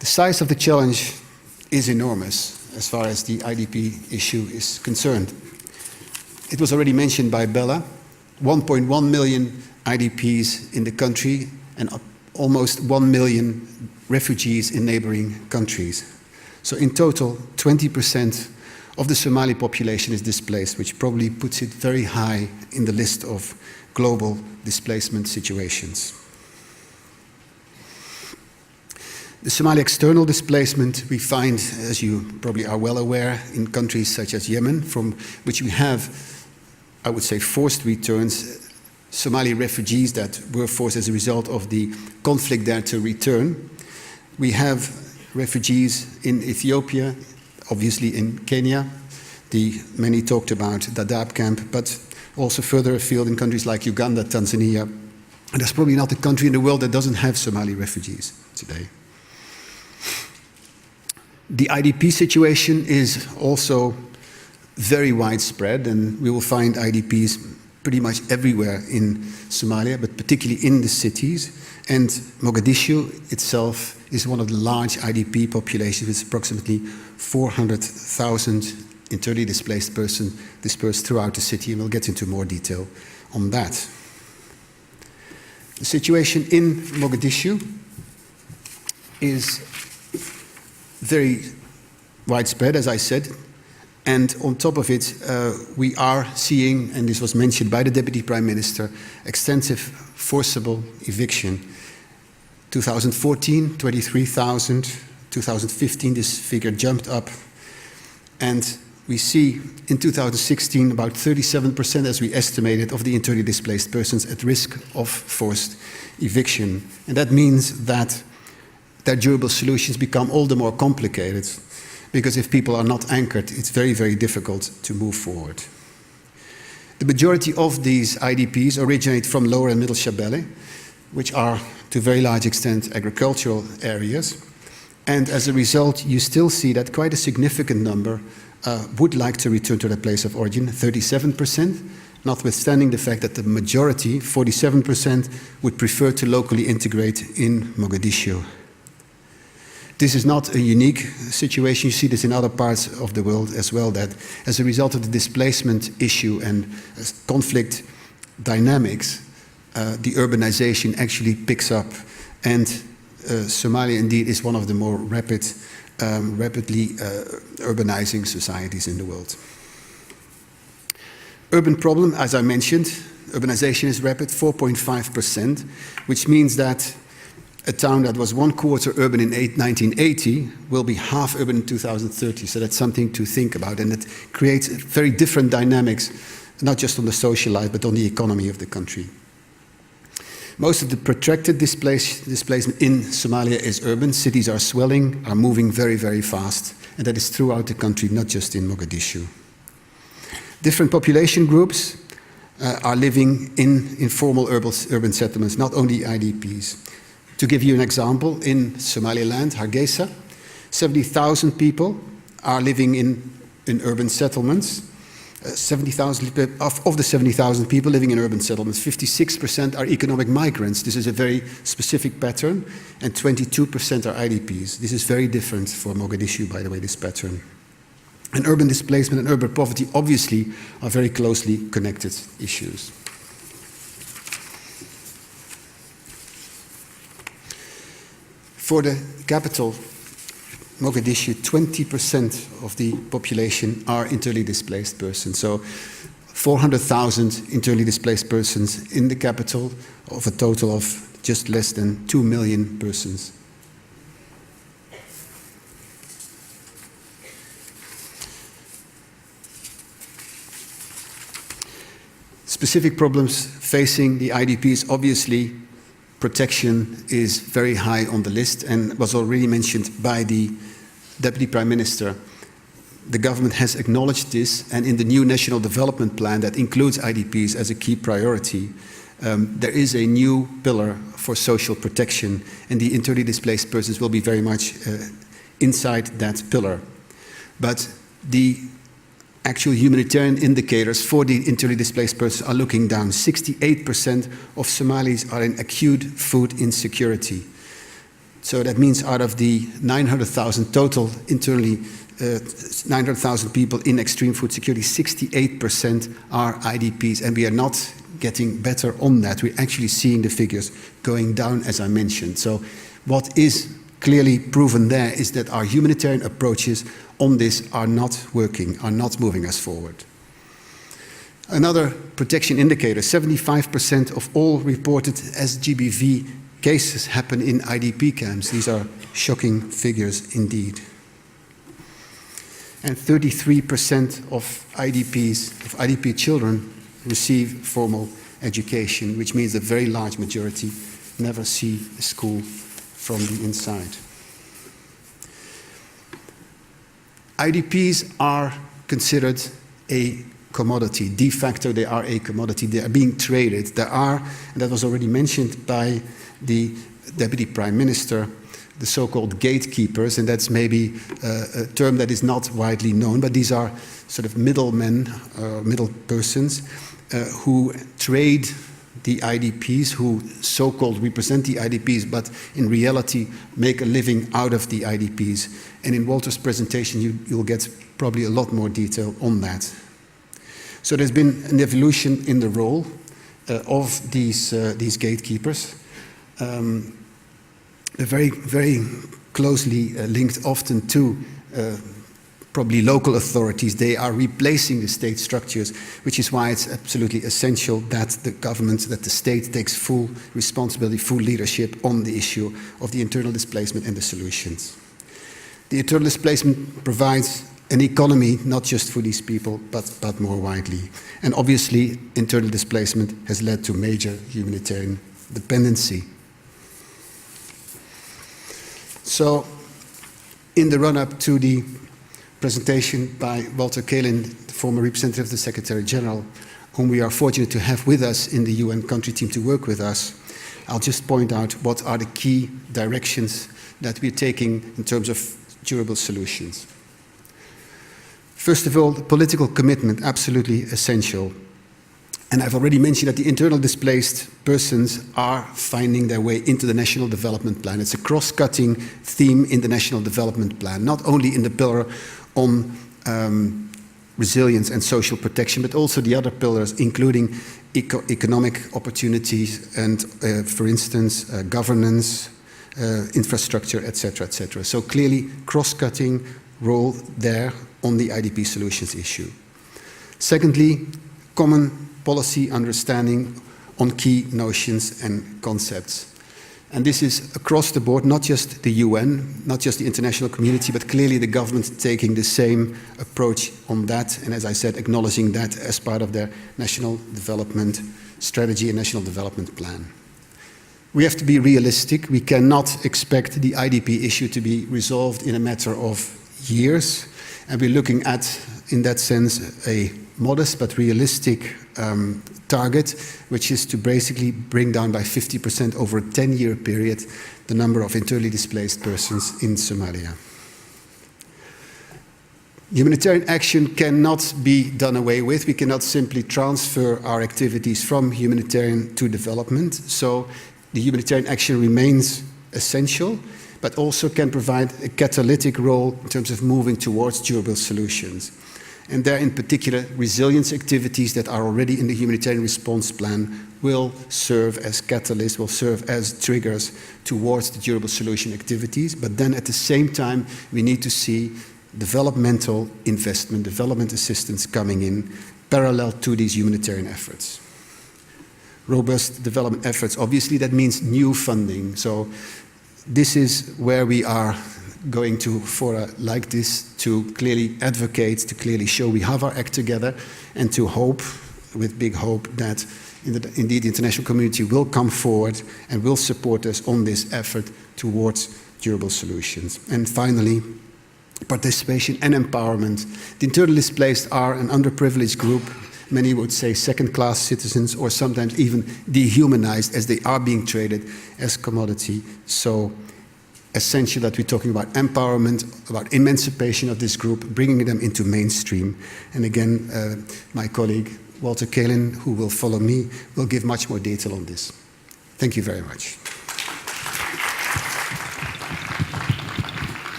The size of the challenge is enormous as far as the IDP issue is concerned. It was already mentioned by Bella. 1.1 million IDPs in the country and almost 1 million refugees in neighboring countries. So in total, 20% of the Somali population is displaced, which probably puts it very high in the list of global displacement situations. The Somali external displacement we find, as you probably are well aware, in countries such as Yemen, from which we have, I would say, forced returns, Somali refugees that were forced as a result of the conflict there to return. We have refugees in Ethiopia, obviously in Kenya, the many talked about Dadaab camp, but also further afield in countries like Uganda, Tanzania. And there's probably not a country in the world that doesn't have Somali refugees today. The IDP situation is also very widespread, and we will find IDPs pretty much everywhere in Somalia, but particularly in the cities. And Mogadishu itself is one of the large IDP populations with approximately 400,000 internally displaced persons dispersed throughout the city, and we'll get into more detail on that. The situation in Mogadishu is very widespread, as I said, and on top of it, we are seeing, and this was mentioned by the Deputy Prime Minister, extensive forcible eviction. 2014, 23,000. 2015, this figure jumped up. And we see in 2016 about 37%, as we estimated, of the internally displaced persons at risk of forced eviction. And that means that their durable solutions become all the more complicated, because if people are not anchored, it's very, very difficult to move forward. The majority of these IDPs originate from Lower and Middle Shabelle, which are to a very large extent agricultural areas. And as a result, you still see that quite a significant number would like to return to their place of origin, 37%, notwithstanding the fact that the majority, 47%, would prefer to locally integrate in Mogadishu. This is not a unique situation. You see this in other parts of the world as well, that as a result of the displacement issue and conflict dynamics, the urbanization actually picks up. And Somalia indeed is one of the more rapidly urbanizing societies in the world. Urban problem, as I mentioned, urbanization is rapid, 4.5%, which means that a town that was 1/4 urban in 1980 will be half urban in 2030. So that's something to think about, and it creates very different dynamics, not just on the social life, but on the economy of the country. Most of the protracted displacement in Somalia is urban. Cities are swelling, are moving very, very fast, and that is throughout the country, not just in Mogadishu. Different population groups are living in informal urban settlements, not only IDPs. To give you an example, in Somaliland, Hargeisa, 70,000 people are living in urban settlements. 70,000 of the 70,000 people living in urban settlements, 56% are economic migrants. This is a very specific pattern, and 22% are IDPs. This is very different for Mogadishu, by the way, this pattern. And urban displacement and urban poverty obviously are very closely connected issues. For the capital, Mogadishu, 20% of the population are internally displaced persons. So 400,000 internally displaced persons in the capital of a total of just less than 2 million persons. Specific problems facing the IDPs, obviously, protection is very high on the list and was already mentioned by the Deputy Prime Minister. The government has acknowledged this, and in the new National Development Plan that includes IDPs as a key priority, there is a new pillar for social protection, and the internally displaced persons will be very much inside that pillar. But the actual humanitarian indicators for the internally displaced persons are looking down. 68% of Somalis are in acute food insecurity. So that means out of the 900,000 total internally, 900,000 people in extreme food security, 68% are IDPs, and we are not getting better on that. We're actually seeing the figures going down, as I mentioned. So what is clearly proven there is that our humanitarian approaches on this are not working, are not moving us forward. Another protection indicator, 75% of all reported SGBV cases happen in IDP camps. These are shocking figures indeed. And 33% of IDP children receive formal education, which means a very large majority never see a school from the inside. IDPs are considered a commodity. De facto, they are a commodity. They are being traded. There are, and that was already mentioned by the Deputy Prime Minister, the so-called gatekeepers, and that's maybe a term that is not widely known, but these are sort of middlemen, middle persons who trade the IDPs, who so-called represent the IDPs, but in reality make a living out of the IDPs. And in Walter's presentation, you'll get probably a lot more detail on that. So there's been an evolution in the role of these gatekeepers. They're very, very closely linked often to probably local authorities. They are replacing the state structures, which is why it's absolutely essential that the government, that the state takes full responsibility, full leadership on the issue of the internal displacement and the solutions. The internal displacement provides an economy, not just for these people, but more widely. And obviously, internal displacement has led to major humanitarian dependency. So, in the run-up to the presentation by Walter Kalin, the former representative of the Secretary General, whom we are fortunate to have with us in the UN country team to work with us, I'll just point out what are the key directions that we're taking in terms of durable solutions. First of all, the political commitment, absolutely essential. And I've already mentioned that the internal displaced persons are finding their way into the National Development Plan. It's a cross-cutting theme in the National Development Plan, not only in the pillar on resilience and social protection, but also the other pillars, including economic opportunities and, for instance, governance, infrastructure, etc., etc. So clearly, cross-cutting role there on the IDP solutions issue. Secondly, common policy understanding on key notions and concepts. And this is across the board, not just the UN, not just the international community, but clearly the government taking the same approach on that, and as I said, acknowledging that as part of their national development strategy and national development plan. We have to be realistic. We cannot expect the IDP issue to be resolved in a matter of years, and we're looking at, in that sense, a modest but realistic target, which is to basically bring down by 50% over a 10-year period the number of internally displaced persons in Somalia. Humanitarian action cannot be done away with. We cannot simply transfer our activities from humanitarian to development. So the humanitarian action remains essential, but also can provide a catalytic role in terms of moving towards durable solutions. And there, in particular, resilience activities that are already in the humanitarian response plan will serve as catalysts, will serve as triggers towards the durable solution activities. But then at the same time, we need to see developmental investment, development assistance coming in parallel to these humanitarian efforts. Robust development efforts, obviously that means new funding. So this is where we are going to fora like this to clearly advocate, to clearly show we have our act together, and to hope, with big hope, that indeed the international community will come forward and will support us on this effort towards durable solutions. And finally, participation and empowerment. The internally displaced are an underprivileged group. Many would say second-class citizens, or sometimes even dehumanized, as they are being traded as commodity. So essential that we're talking about empowerment, about emancipation of this group, bringing them into mainstream. And again, my colleague Walter Kalin, who will follow me, will give much more detail on this. Thank you very much.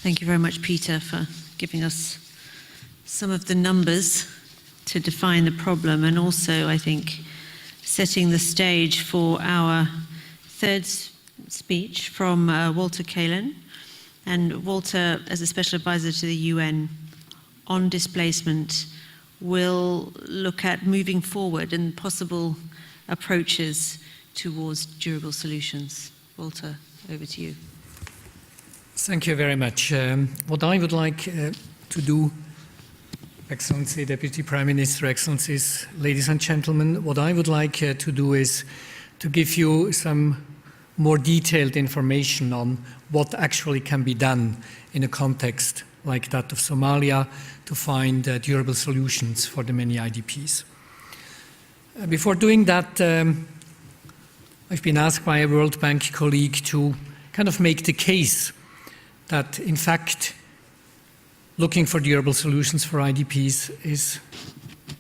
Thank you very much, Peter, for giving us some of the numbers to define the problem, and also, I think, setting the stage for our third speech from Walter Kalin. And Walter, as a special advisor to the UN on displacement, will look at moving forward and possible approaches towards durable solutions. Walter, over to you. Thank you very much. What I would like to do, Excellency Deputy Prime Minister, Excellencies, ladies and gentlemen, what I would like to do is to give you some more detailed information on what actually can be done in a context like that of Somalia to find durable solutions for the many IDPs. Before doing that, I've been asked by a World Bank colleague to kind of make the case that, in fact, looking for durable solutions for IDPs is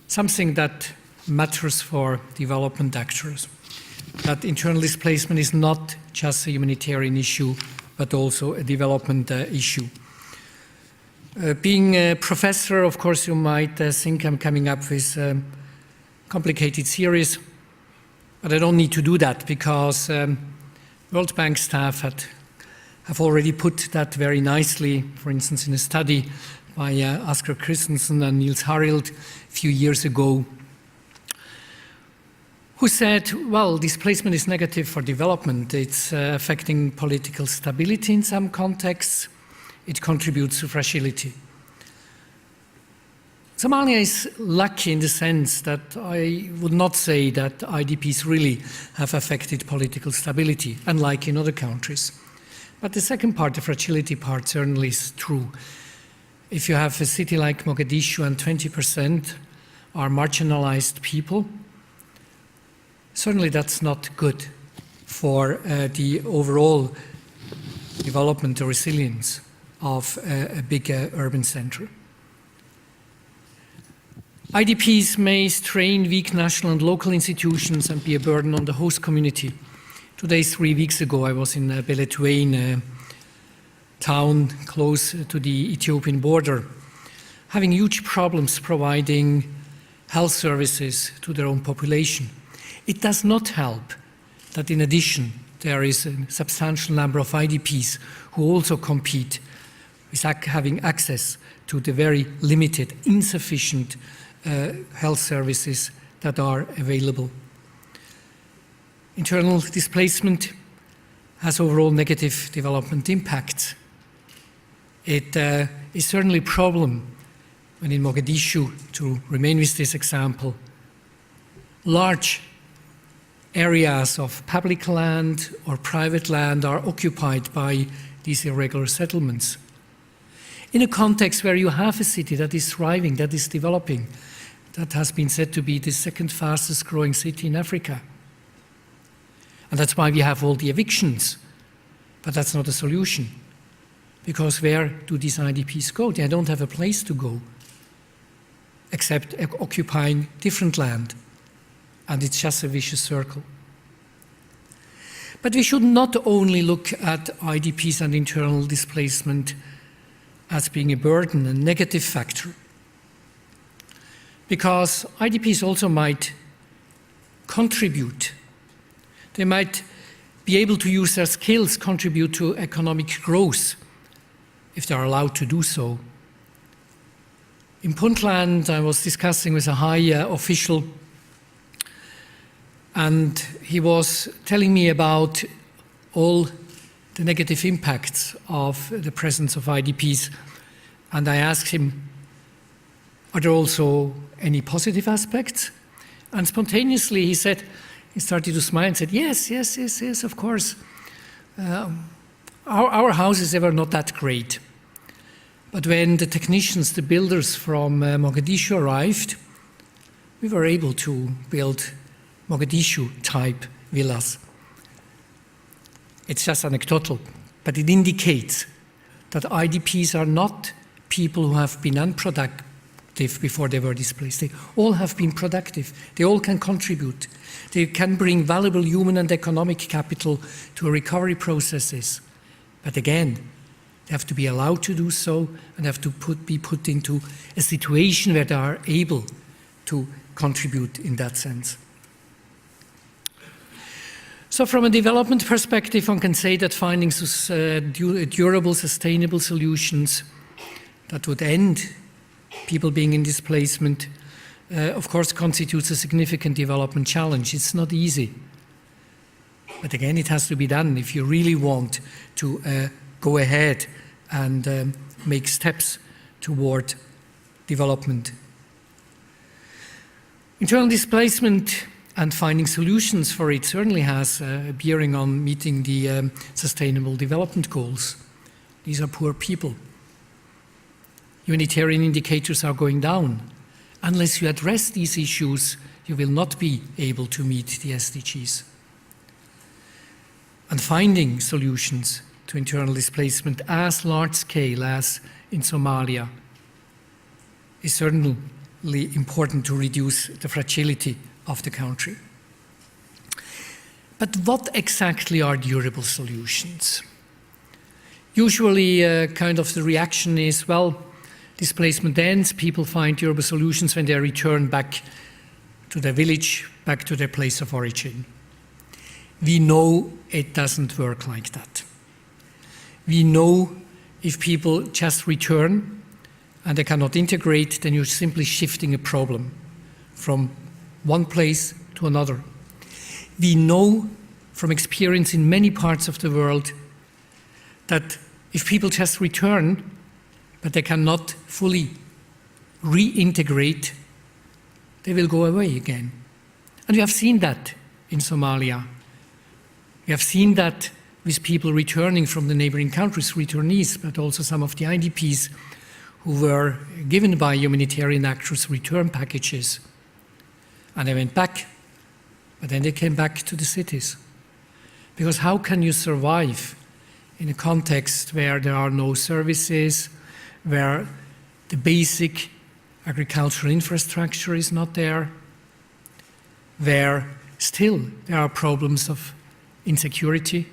something that matters for development actors. That internal displacement is not just a humanitarian issue, but also a development issue. Being a professor, of course, you might think I'm coming up with a complicated theories, but I don't need to do that because World Bank staff have already put that very nicely, for instance, in a study by Asger Christensen and Niels Harrild a few years ago, who said, well, displacement is negative for development. It's affecting political stability in some contexts. It contributes to fragility. Somalia is lucky in the sense that I would not say that IDPs really have affected political stability, unlike in other countries. But the second part, the fragility part, certainly is true. If you have a city like Mogadishu and 20% are marginalized people, certainly that's not good for the overall development or resilience of a big urban center. IDPs may strain weak national and local institutions and be a burden on the host community. 3 weeks ago, I was in Beledweyne, a town close to the Ethiopian border, having huge problems providing health services to their own population. It does not help that in addition there is a substantial number of IDPs who also compete with having access to the very limited, insufficient health services that are available. Internal displacement has overall negative development impacts. It is certainly a problem when in Mogadishu, to remain with this example, large areas of public land or private land are occupied by these irregular settlements. In a context where you have a city that is thriving, that is developing, that has been said to be the second fastest growing city in Africa. And that's why we have all the evictions. But that's not a solution. Because where do these IDPs go? They don't have a place to go, except occupying different land. And it's just a vicious circle. But we should not only look at IDPs and internal displacement as being a burden, a negative factor. Because IDPs also might contribute. They might be able to use their skills, contribute to economic growth, if they are allowed to do so. In Puntland, I was discussing with a high official, and he was telling me about all the negative impacts of the presence of IDPs. And I asked him, are there also any positive aspects? And spontaneously he said, he started to smile and said, yes, of course. Our houses were not that great. But when the technicians, the builders from Mogadishu arrived, we were able to build Mogadishu-type villas. It's just anecdotal, but it indicates that IDPs are not people who have been unproductive before they were displaced. They all have been productive. They all can contribute. They can bring valuable human and economic capital to recovery processes. But again, they have to be allowed to do so and have to be put into a situation where they are able to contribute in that sense. So from a development perspective, one can say that finding durable, sustainable solutions that would end people being in displacement, of course, constitutes a significant development challenge. It's not easy. But again, it has to be done if you really want to go ahead and make steps toward development. Internal displacement and finding solutions for it certainly has a bearing on meeting the Sustainable Development Goals. These are poor people. Humanitarian indicators are going down. Unless you address these issues, you will not be able to meet the SDGs. And finding solutions to internal displacement as large scale as in Somalia is certainly important to reduce the fragility of the country. But what exactly are durable solutions? Usually kind of the reaction is, well, displacement ends, people find durable solutions when they return back to their village, back to their place of origin. We know it doesn't work like that. We know if people just return and they cannot integrate, then you're simply shifting a problem from one place to another. We know from experience in many parts of the world that if people just return, but they cannot fully reintegrate, they will go away again. And we have seen that in Somalia. We have seen that with people returning from the neighboring countries, returnees, but also some of the IDPs who were given by humanitarian actors return packages. And they went back, but then they came back to the cities. Because how can you survive in a context where there are no services, where the basic agricultural infrastructure is not there, where still there are problems of insecurity,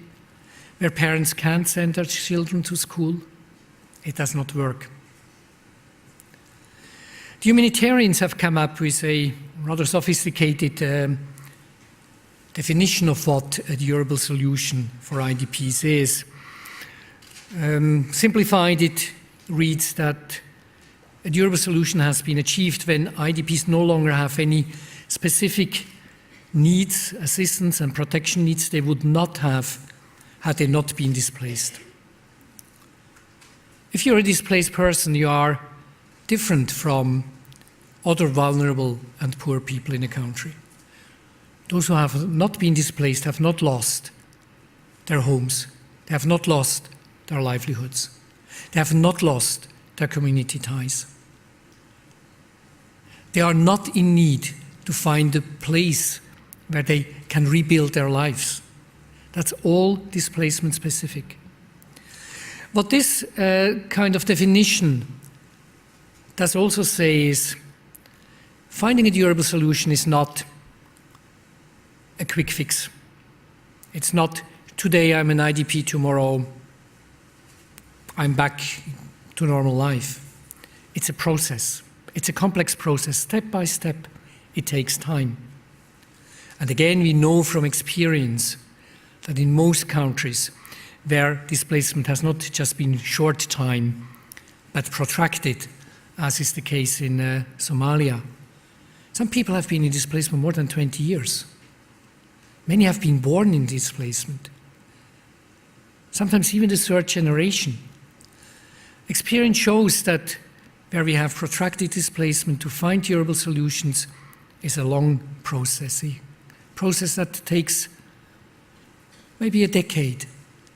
where parents can't send their children to school. It does not work. The humanitarians have come up with a rather sophisticated definition of what a durable solution for IDPs is. Simplified, it reads that a durable solution has been achieved when IDPs no longer have any specific needs, assistance and protection needs they would not have had they not been displaced. If you're a displaced person, you are different from other vulnerable and poor people in a country. Those who have not been displaced have not lost their homes. They have not lost their livelihoods. They have not lost their community ties. They are not in need to find a place where they can rebuild their lives. That's all displacement specific. What this kind of definition does also say is finding a durable solution is not a quick fix. It's not today I'm an IDP, tomorrow I'm back to normal life. It's a process. It's a complex process. Step by step, it takes time. And again, we know from experience that in most countries where displacement has not just been short time, but protracted, as is the case in Somalia, some people have been in displacement more than 20 years. Many have been born in displacement. Sometimes even the third generation. Experience shows that where we have protracted displacement, to find durable solutions is a long process. A process that takes maybe a decade,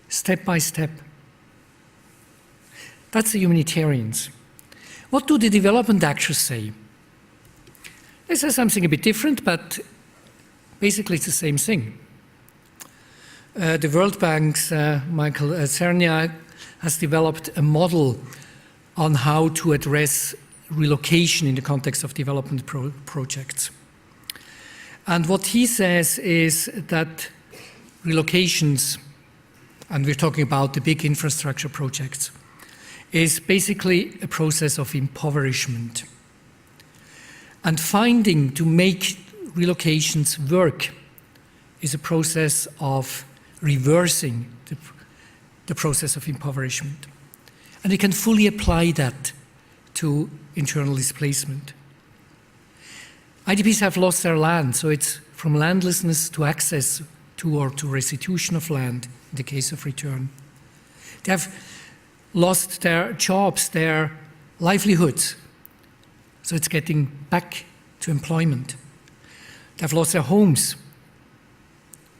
step by step. That's the humanitarians. What do the development actors say? They say something a bit different, but basically it's the same thing. The World Bank's Michael Cernia has developed a model on how to address relocation in the context of development projects. And what he says is that relocations, and we're talking about the big infrastructure projects, is basically a process of impoverishment. And finding to make relocations work is a process of reversing the process of impoverishment. And we can fully apply that to internal displacement. IDPs have lost their land, so it's from landlessness to access to or to restitution of land in the case of return. They have lost their jobs, their livelihoods, so it's getting back to employment. They have lost their homes,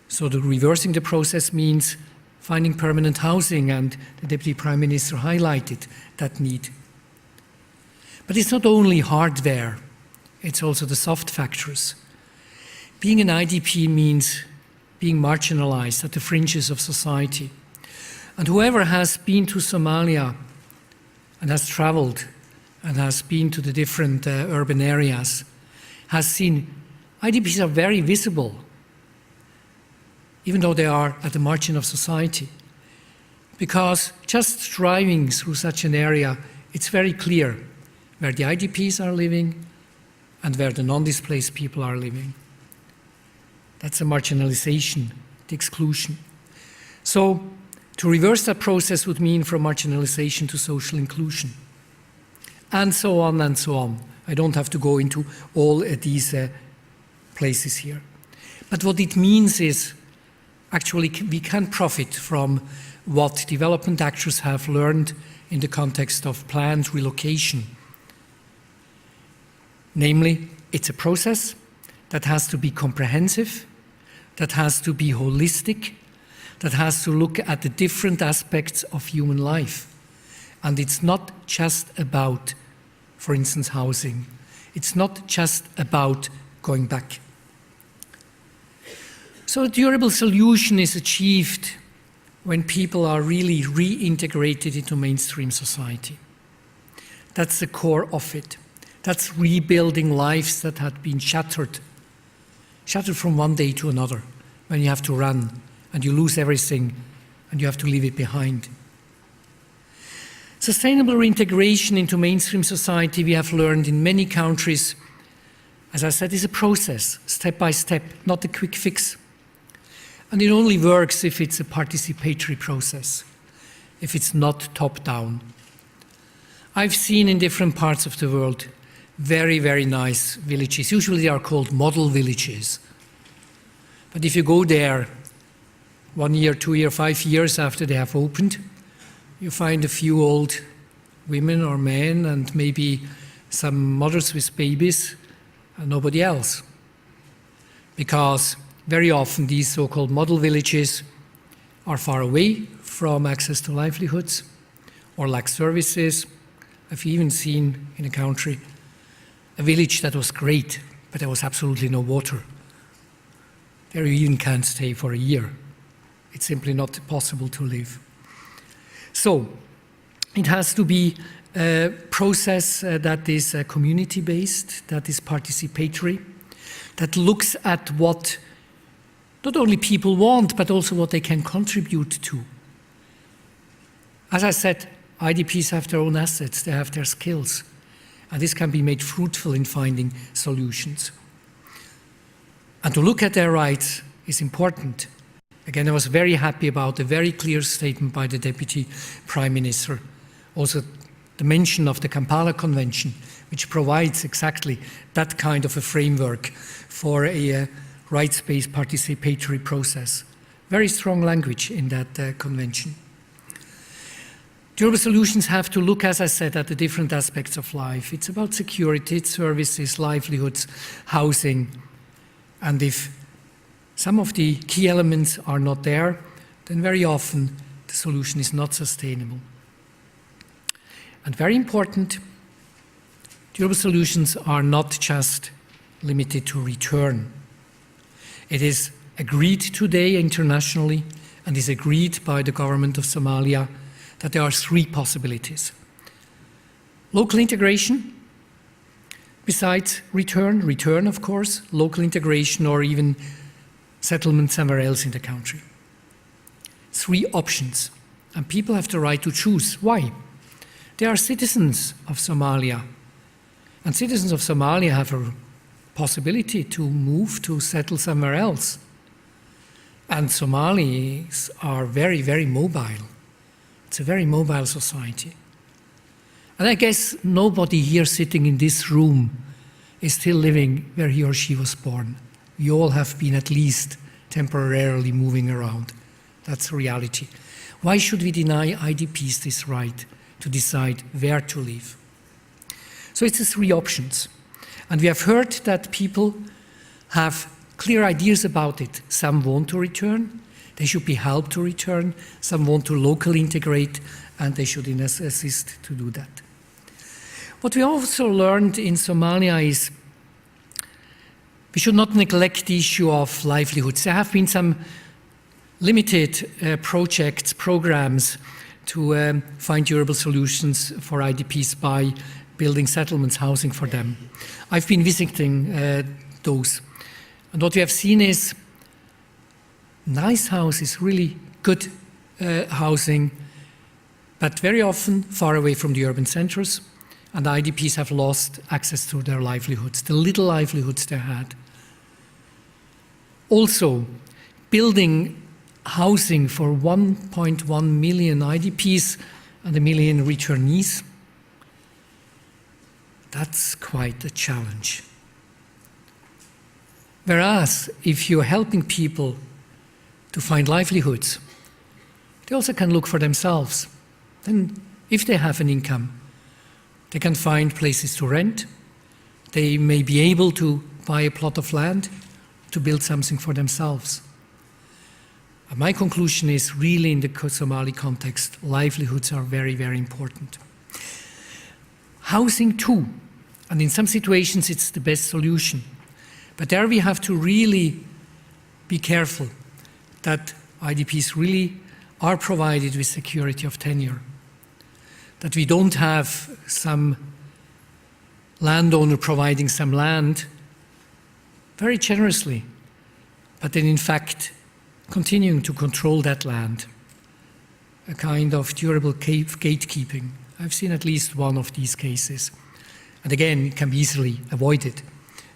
so reversing the process means finding permanent housing, and the Deputy Prime Minister highlighted that need. But it's not only hardware, it's also the soft factors. Being an IDP means being marginalized at the fringes of society. And whoever has been to Somalia and has traveled and has been to the different urban areas has seen IDPs are very visible, even though they are at the margin of society. Because just driving through such an area, it's very clear where the IDPs are living and where the non-displaced people are living. That's a marginalization, the exclusion. So to reverse that process would mean from marginalization to social inclusion. And so on and so on. I don't have to go into all these places here. But what it means is actually we can profit from what development actors have learned in the context of planned relocation. Namely, it's a process that has to be comprehensive, that has to be holistic, that has to look at the different aspects of human life. And it's not just about, for instance, housing. It's not just about going back. So a durable solution is achieved when people are really reintegrated into mainstream society. That's the core of it. That's rebuilding lives that had been shattered from one day to another, when you have to run and you lose everything and you have to leave it behind. Sustainable reintegration into mainstream society, we have learned in many countries, as I said, is a process, step by step, not a quick fix. And it only works if it's a participatory process, if it's not top-down. I've seen in different parts of the world very, very nice villages. Usually they are called model villages. But if you go there 1 year, 2 years, 5 years after they have opened, you find a few old women or men and maybe some mothers with babies and nobody else. Because very often these so-called model villages are far away from access to livelihoods or lack services. I've even seen in a country a village that was great, but there was absolutely no water. There you even can't stay for a year. It's simply not possible to live. So it has to be a process that is community-based, that is participatory, that looks at what not only people want, but also what they can contribute to. As I said, IDPs have their own assets, they have their skills, and this can be made fruitful in finding solutions. And to look at their rights is important. Again, I was very happy about the very clear statement by the Deputy Prime Minister. Also, the mention of the Kampala Convention, which provides exactly that kind of a framework for a rights-based participatory process. Very strong language in that convention. Durable solutions have to look, as I said, at the different aspects of life. It's about security, it's services, livelihoods, housing. And if some of the key elements are not there, then very often the solution is not sustainable. And very important, durable solutions are not just limited to return. It is agreed today internationally and is agreed by the government of Somalia that there are 3 possibilities. Local integration, besides return of course, local integration or even settlement somewhere else in the country. 3 options, and people have the right to choose. Why? They are citizens of Somalia, and citizens of Somalia have a possibility to move to settle somewhere else. And Somalis are very, very mobile. It's a very mobile society. And I guess nobody here sitting in this room is still living where he or she was born. We all have been at least temporarily moving around. That's reality. Why should we deny IDPs this right to decide where to live? So it's the 3 options. And we have heard that people have clear ideas about it. Some want to return, they should be helped to return. Some want to locally integrate, and they should assist to do that. What we also learned in Somalia is we should not neglect the issue of livelihoods. There have been some limited projects, programs to find durable solutions for IDPs by building settlements, housing for them. I've been visiting those. And what we have seen is nice houses, really good housing, but very often far away from the urban centers, and IDPs have lost access to their livelihoods, the little livelihoods they had. Also, building housing for 1.1 million IDPs and 1 million returnees, that's quite a challenge. Whereas, if you're helping people to find livelihoods, they also can look for themselves. Then, if they have an income, they can find places to rent. They may be able to buy a plot of land to build something for themselves. And my conclusion is really in the Somali context, livelihoods are very, very important. Housing too, and in some situations it's the best solution. But there we have to really be careful that IDPs really are provided with security of tenure, that we don't have some landowner providing some land very generously, but then in fact continuing to control that land. A kind of durable gatekeeping. I've seen at least one of these cases. And again, it can be easily avoided.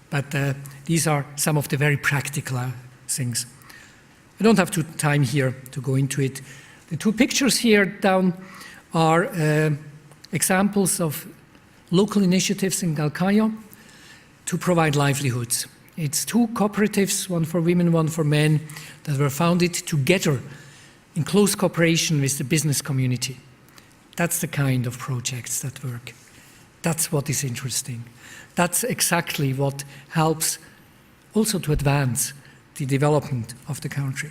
But these are some of the very practical things. I don't have time here to go into it. The two pictures here down are examples of local initiatives in Galkayo to provide livelihoods. It's two cooperatives, one for women, one for men, that were founded together in close cooperation with the business community. That's the kind of projects that work. That's what is interesting. That's exactly what helps also to advance the development of the country.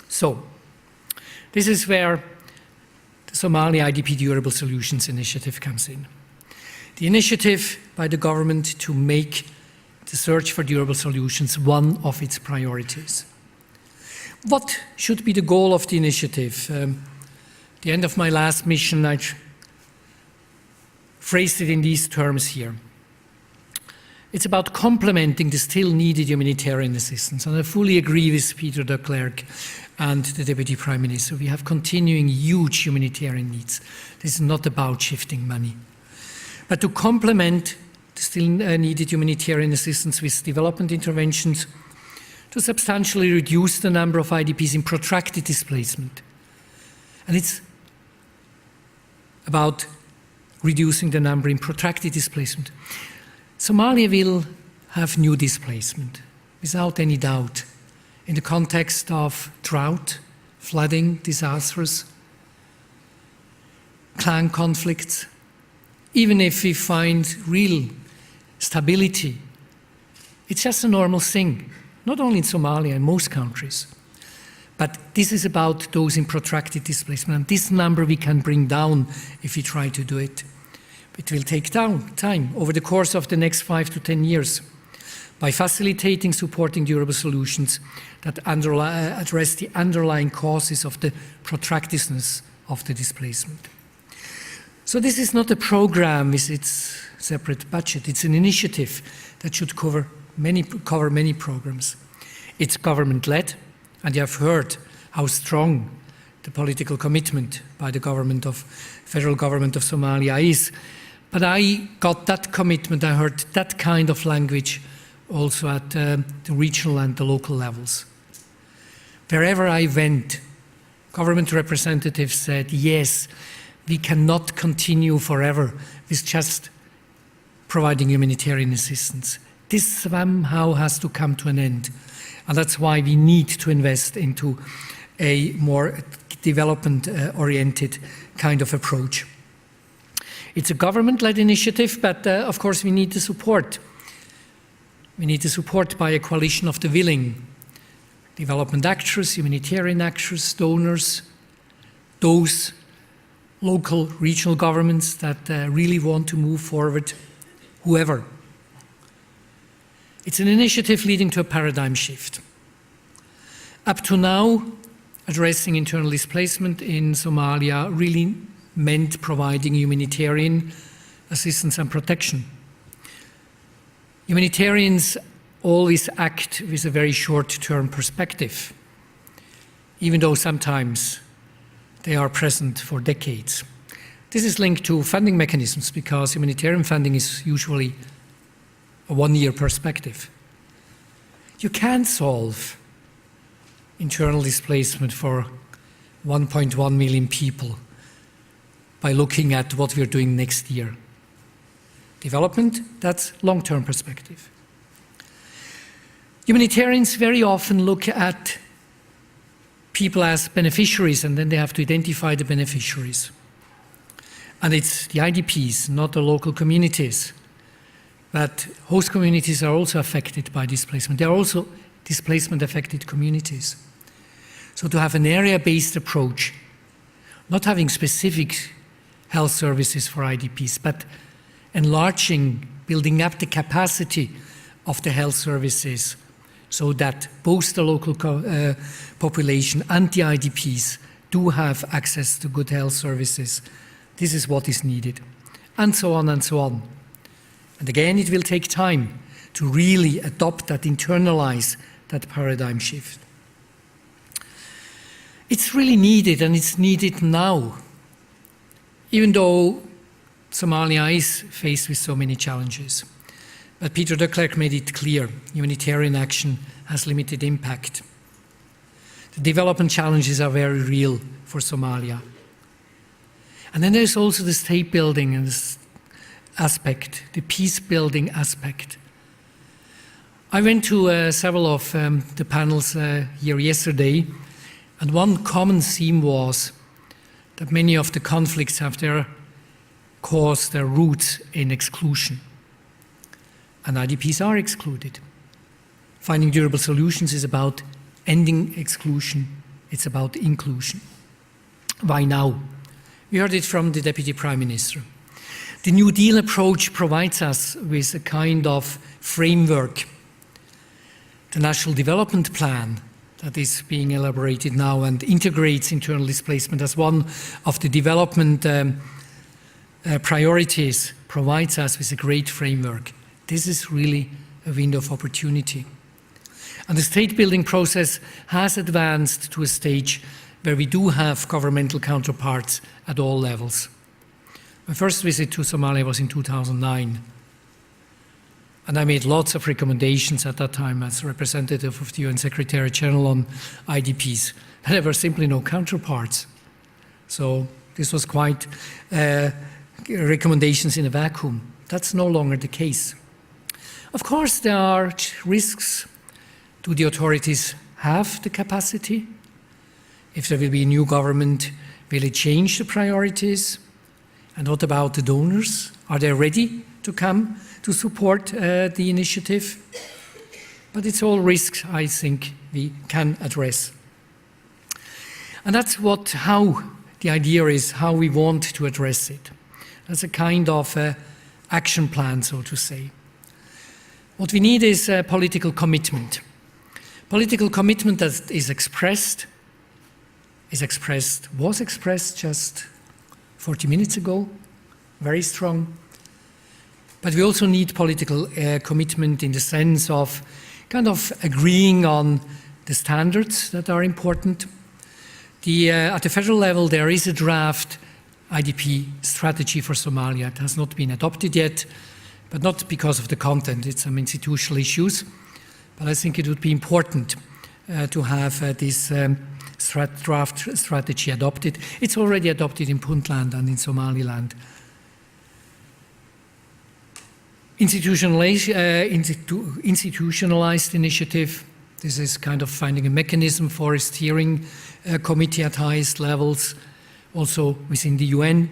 So, this is where the Somalia IDP Durable Solutions Initiative comes in. The initiative by the government to make the search for durable solutions one of its priorities. What should be the goal of the initiative? At the end of my last mission, I phrased it in these terms here. It's about complementing the still needed humanitarian assistance. And I fully agree with Peter de Klerk and the Deputy Prime Minister. We have continuing huge humanitarian needs. This is not about shifting money. But to complement the still needed humanitarian assistance with development interventions, to substantially reduce the number of IDPs in protracted displacement. And it's about reducing the number in protracted displacement. Somalia will have new displacement, without any doubt, in the context of drought, flooding, disasters, clan conflicts. Even if we find real stability, it's just a normal thing. Not only in Somalia, in most countries. But this is about those in protracted displacement. And this number we can bring down if we try to do it. It will take time over the course of the next 5 to 10 years by facilitating, supporting durable solutions that address the underlying causes of the protractedness of the displacement. So this is not a program with its separate budget. It's an initiative that should cover many programs. It's government-led, and you have heard how strong the political commitment by the federal government of Somalia is. But I got that commitment, I heard that kind of language also at the regional and the local levels. Wherever I went, government representatives said, yes, we cannot continue forever with just providing humanitarian assistance. This somehow has to come to an end. And that's why we need to invest into a more development-oriented kind of approach. It's a government-led initiative, but of course we need the support. We need the support by a coalition of the willing. Development actors, humanitarian actors, donors, those local, regional governments that really want to move forward, whoever. It's an initiative leading to a paradigm shift. Up to now, addressing internal displacement in Somalia really meant providing humanitarian assistance and protection. Humanitarians always act with a very short-term perspective, even though sometimes they are present for decades. This is linked to funding mechanisms because humanitarian funding is usually a one-year perspective. You can't solve internal displacement for 1.1 million people by looking at what we're doing next year. Development, that's long-term perspective. Humanitarians very often look at people as beneficiaries, and then they have to identify the beneficiaries. And it's the IDPs, not the local communities. But host communities are also affected by displacement. They are also displacement-affected communities. So to have an area-based approach, not having specific health services for IDPs, but enlarging, building up the capacity of the health services so that both the local population and the IDPs do have access to good health services. This is what is needed. And so on and so on. And again, it will take time to really adopt that, internalize that paradigm shift. It's really needed, and it's needed now, even though Somalia is faced with so many challenges. But Peter de Klerk made it clear, humanitarian action has limited impact. The development challenges are very real for Somalia. And then there's also the state building aspect, the peace building aspect. I went to several of the panels here yesterday, and one common theme was that many of the conflicts have their cause, their roots in exclusion. And IDPs are excluded. Finding durable solutions is about ending exclusion. It's about inclusion. Why now? We heard it from the Deputy Prime Minister. The New Deal approach provides us with a kind of framework. The National Development Plan that is being elaborated now and integrates internal displacement as one of the development priorities provides us with a great framework. This is really a window of opportunity. And the state building process has advanced to a stage where we do have governmental counterparts at all levels. My first visit to Somalia was in 2009. And I made lots of recommendations at that time as representative of the UN Secretary General on IDPs. There were simply no counterparts. So this was quite recommendations in a vacuum. That's no longer the case. Of course, there are risks. Do the authorities have the capacity? If there will be a new government, will it change the priorities? And what about the donors? Are they ready to come to support the initiative? But it's all risks I think we can address. And that's how the idea is, how we want to address it. That's a kind of action plan, so to say. What we need is political commitment. Political commitment that was expressed just 40 minutes ago, very strong. But we also need political commitment in the sense of kind of agreeing on the standards that are important. At the federal level, there is a draft IDP strategy for Somalia. It has not been adopted yet, but not because of the content. It's some institutional issues. But I think it would be important to have this draft strategy adopted. It's already adopted in Puntland and in Somaliland. Institutionalized initiative. This is kind of finding a mechanism for a steering committee at highest levels, also within the UN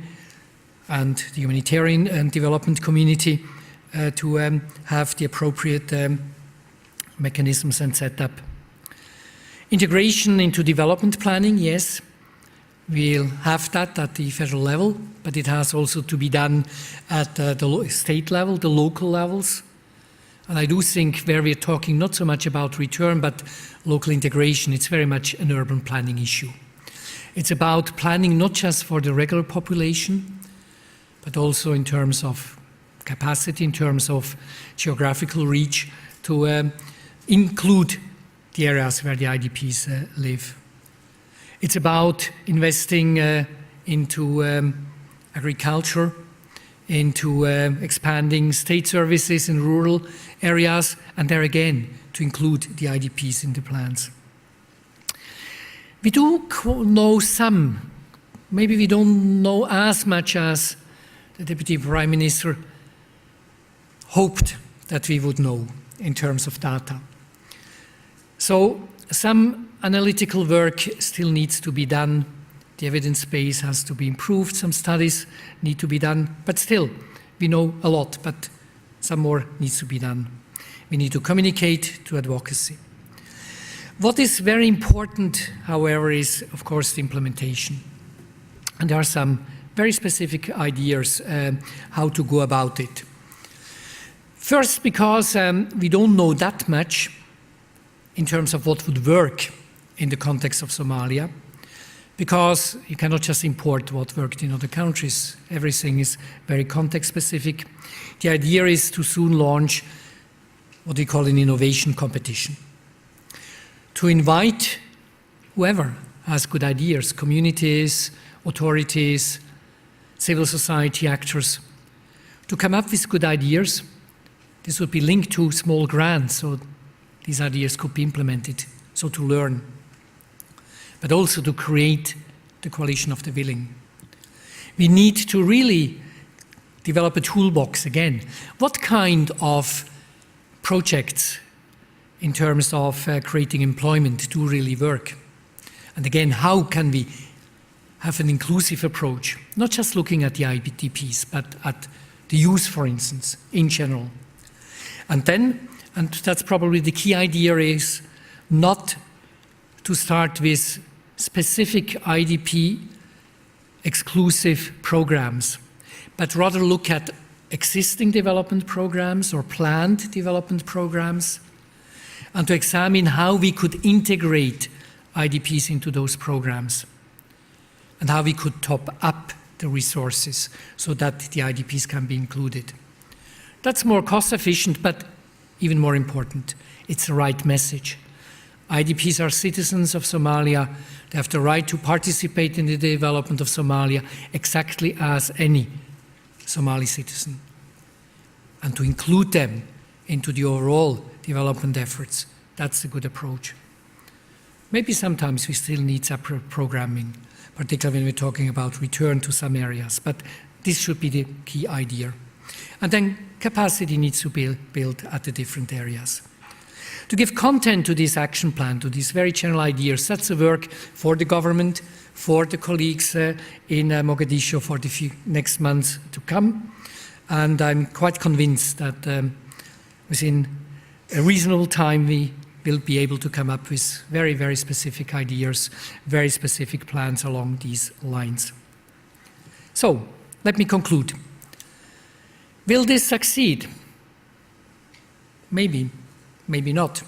and the humanitarian and development community to have the appropriate mechanisms and setup. Integration into development planning, yes, we'll have that at the federal level, but it has also to be done at the state level, the local levels. And I do think where we're talking not so much about return, but local integration, it's very much an urban planning issue. It's about planning not just for the regular population, but also in terms of capacity, in terms of geographical reach, to include the areas where the IDPs live. It's about investing into agriculture, into expanding state services in rural areas, and there again, to include the IDPs in the plans. We do know some, maybe we don't know as much as the Deputy Prime Minister hoped that we would know in terms of data. So some analytical work still needs to be done. The evidence base has to be improved. Some studies need to be done. But still, we know a lot, but some more needs to be done. We need to communicate to advocacy. What is very important, however, is, of course, the implementation. And there are some very specific ideas how to go about it. First, because we don't know that much in terms of what would work in the context of Somalia. because you cannot just import what worked in other countries. Everything is very context-specific. The idea is to soon launch what we call an innovation competition, to invite whoever has good ideas, communities, authorities, civil society actors, to come up with good ideas. This would be linked to small grants, so these ideas could be implemented, so to learn, but also to create the coalition of the willing. We need to really develop a toolbox again. What kind of projects in terms of creating employment do really work? And again, how can we have an inclusive approach, not just looking at the IDPs, but at the youth, for instance, in general. And then, and that's probably the key idea, is not to start with specific IDP exclusive programs, but rather look at existing development programs or planned development programs, and to examine how we could integrate IDPs into those programs, and how we could top up the resources so that the IDPs can be included. That's more cost efficient, but even more important, it's the right message. IDPs are citizens of Somalia. They have the right to participate in the development of Somalia exactly as any Somali citizen, and to include them into the overall development efforts. That's a good approach. Maybe sometimes we still need separate programming, particularly when we're talking about return to some areas, but this should be the key idea. And then capacity needs to be built at the different areas. To give content to this action plan, to these very general ideas, that's a work for the government, for the colleagues in Mogadishu for the next months to come. And I'm quite convinced that within a reasonable time we will be able to come up with very, very specific ideas, very specific plans along these lines. So, let me conclude. Will this succeed? Maybe, maybe not.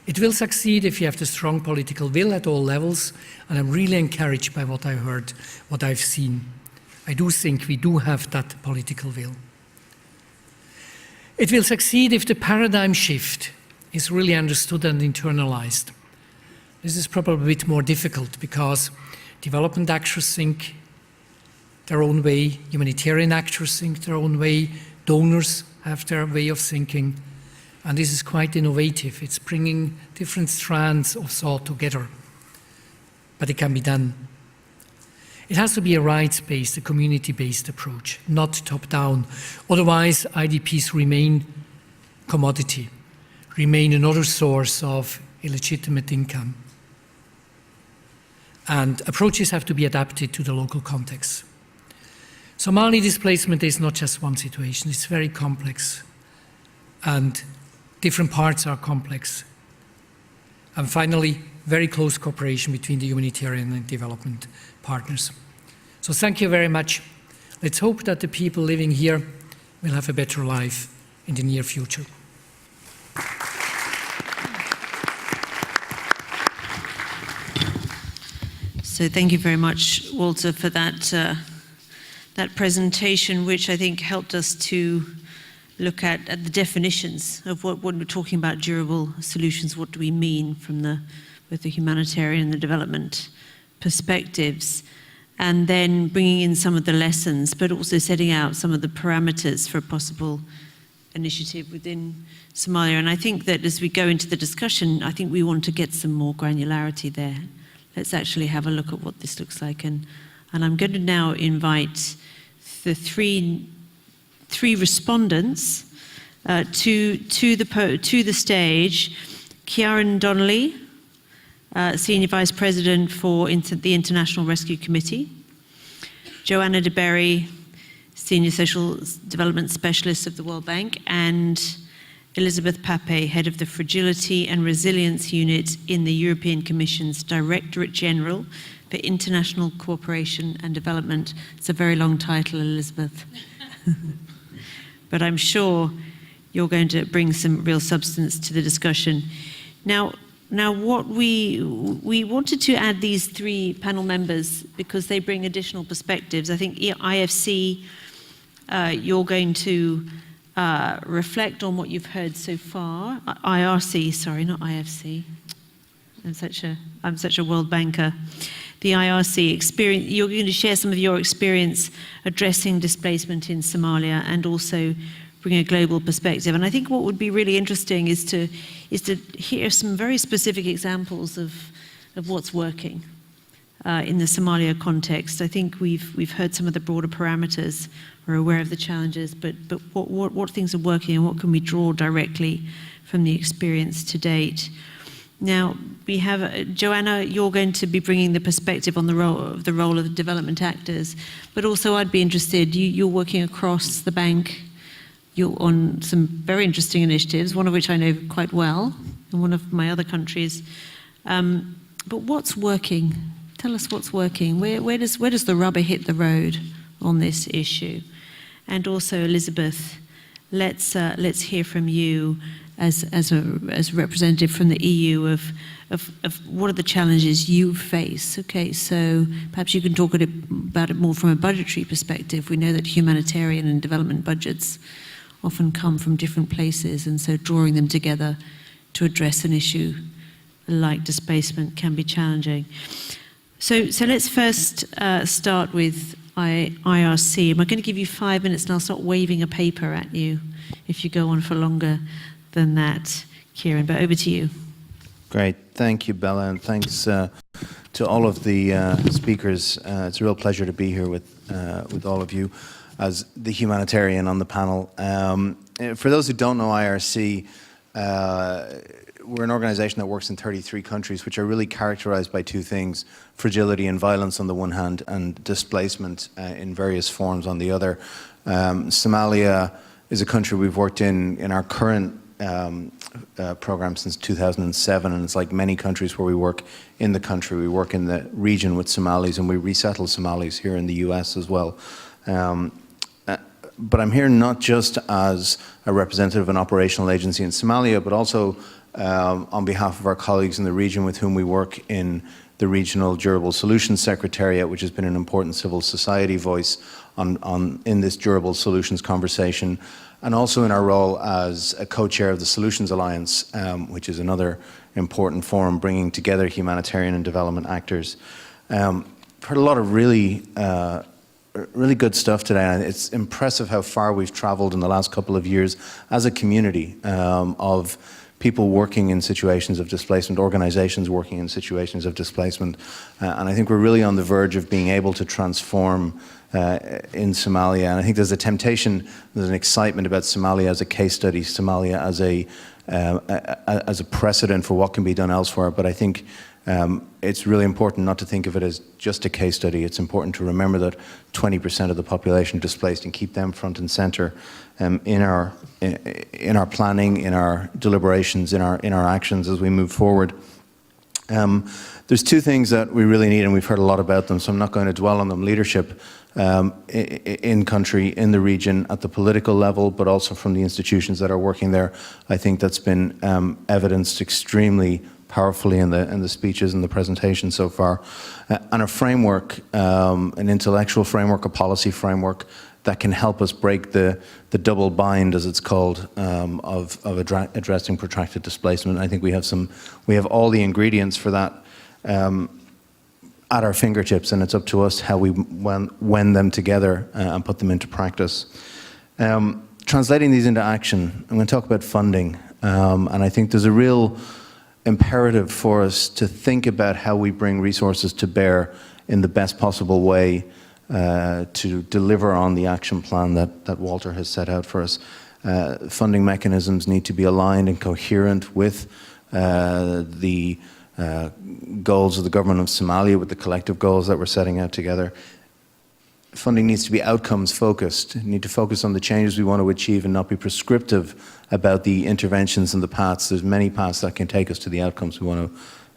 It will succeed if you have the strong political will at all levels, and I'm really encouraged by what I heard, what I've seen. I do think we do have that political will. It will succeed if the paradigm shift is really understood and internalized. This is probably a bit more difficult because development actors think their own way, humanitarian actors think their own way, donors have their way of thinking, and this is quite innovative. It's bringing different strands of thought together, but it can be done. It has to be a rights-based, a community-based approach, not top-down. Otherwise, IDPs remain commodity, remain another source of illegitimate income. And approaches have to be adapted to the local context. Somali displacement is not just one situation, it's very complex. And different parts are complex. And finally, very close cooperation between the humanitarian and development partners. So thank you very much. Let's hope that the people living here will have a better life in the near future. So thank you very much, Walter, for that presentation, which I think helped us to look at the definitions of what we're talking about durable solutions. What do we mean from both the humanitarian and the development perspectives, and then bringing in some of the lessons, but also setting out some of the parameters for a possible initiative within Somalia. And I think that as we go into the discussion, I think we want to get some more granularity there. Let's actually have a look at what this looks like. And I'm going to now invite the three respondents to the stage. Kieran Donnelly, Senior Vice President for the International Rescue Committee. Joanna DeBerry, Senior Social Development Specialist of the World Bank, and Elizabeth Pape, Head of the Fragility and Resilience Unit in the European Commission's Directorate General for International Cooperation and Development. It's a very long title, Elizabeth. But I'm sure you're going to bring some real substance to the discussion. Now, Now, what we wanted to add these three panel members because they bring additional perspectives. I think IFC, you're going to reflect on what you've heard so far. IRC, sorry, not IFC. I'm such a world banker. The IRC experience, you're going to share some of your experience addressing displacement in Somalia and also bring a global perspective. And I think what would be really interesting is to hear some very specific examples of what's working in the Somalia context. I think we've heard some of the broader parameters, we're aware of the challenges, but what things are working and what can we draw directly from the experience to date. Now, we have, Joanna, you're going to be bringing the perspective on the role of development actors, but also I'd be interested, you're working across the bank, you're on some very interesting initiatives, one of which I know quite well, in one of my other countries. But what's working? Tell us what's working. Where does the rubber hit the road on this issue? And also, Elizabeth, let's hear from you as a representative from the EU of what are the challenges you face. Okay, so perhaps you can talk about it more from a budgetary perspective. We know that humanitarian and development budgets often come from different places, and so drawing them together to address an issue like displacement can be challenging. So let's first start with IRC. I'm going to give you 5 minutes and I'll start waving a paper at you if you go on for longer than that, Kieran, but over to you. Great, thank you, Bella, and thanks to all of the speakers. It's a real pleasure to be here with all of you as the humanitarian on the panel. For those who don't know IRC, we're an organization that works in 33 countries, which are really characterized by two things: fragility and violence on the one hand, and displacement in various forms on the other. Somalia is a country we've worked in our current program since 2007, and it's like many countries where we work in the country. We work in the region with Somalis, and we resettle Somalis here in the US as well. But I'm here not just as a representative of an operational agency in Somalia, but also on behalf of our colleagues in the region with whom we work in the Regional Durable Solutions Secretariat, which has been an important civil society voice in this durable solutions conversation, and also in our role as a co-chair of the Solutions Alliance, which is another important forum bringing together humanitarian and development actors. Heard a lot of really good stuff today, and it's impressive how far we've traveled in the last couple of years as a community of people working in situations of displacement, organizations working in situations of displacement. And I think we're really on the verge of being able to transform in Somalia. And I think there's a temptation, there's an excitement about Somalia as a case study, Somalia as a precedent for what can be done elsewhere. But I think it's really important not to think of it as just a case study. It's important to remember that 20% of the population displaced and keep them front and center in our planning, in our deliberations, in our actions as we move forward. There's two things that we really need, and we've heard a lot about them, so I'm not going to dwell on them. Leadership in country, in the region, at the political level, but also from the institutions that are working there. I think that's been evidenced extremely powerfully in the speeches and the presentation so far. And a framework, an intellectual framework, a policy framework that can help us break the double bind, as it's called, of addressing protracted displacement. I think we have all the ingredients for that at our fingertips, and it's up to us how we wend them together and put them into practice. Translating these into action, I'm going to talk about funding, and I think there's a real imperative for us to think about how we bring resources to bear in the best possible way to deliver on the action plan that Walter has set out for us. Funding mechanisms need to be aligned and coherent with the goals of the government of Somalia, with the collective goals that we're setting out together. Funding needs to be outcomes focused. We need to focus on the changes we want to achieve and not be prescriptive about the interventions and the paths. There's many paths that can take us to the outcomes we want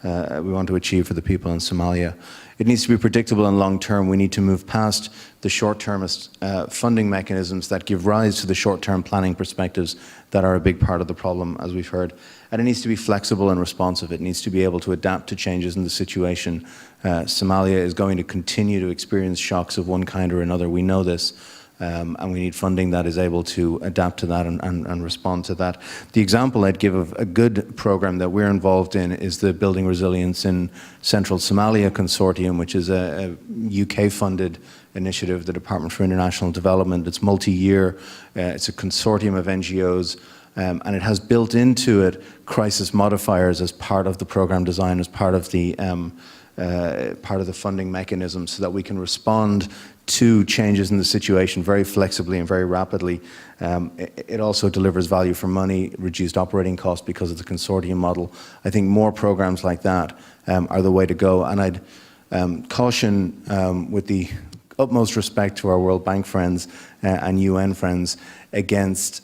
we want to achieve for the people in Somalia. It needs to be predictable and long-term. We need to move past the short-termist funding mechanisms that give rise to the short-term planning perspectives that are a big part of the problem, as we've heard. And it needs to be flexible and responsive. It needs to be able to adapt to changes in the situation. Somalia is going to continue to experience shocks of one kind or another. We know this. And we need funding that is able to adapt to that and respond to that. The example I'd give of a good program that we're involved in is the Building Resilience in Central Somalia Consortium, which is a UK-funded initiative, the Department for International Development. It's multi-year. It's a consortium of NGOs, and it has built into it crisis modifiers as part of the program design, as part of the funding mechanism, so that we can respond to changes in the situation very flexibly and very rapidly. It also delivers value for money, reduced operating costs because of the consortium model. I think more programs like that are the way to go. And I'd caution, with the utmost respect to our World Bank friends and UN friends, against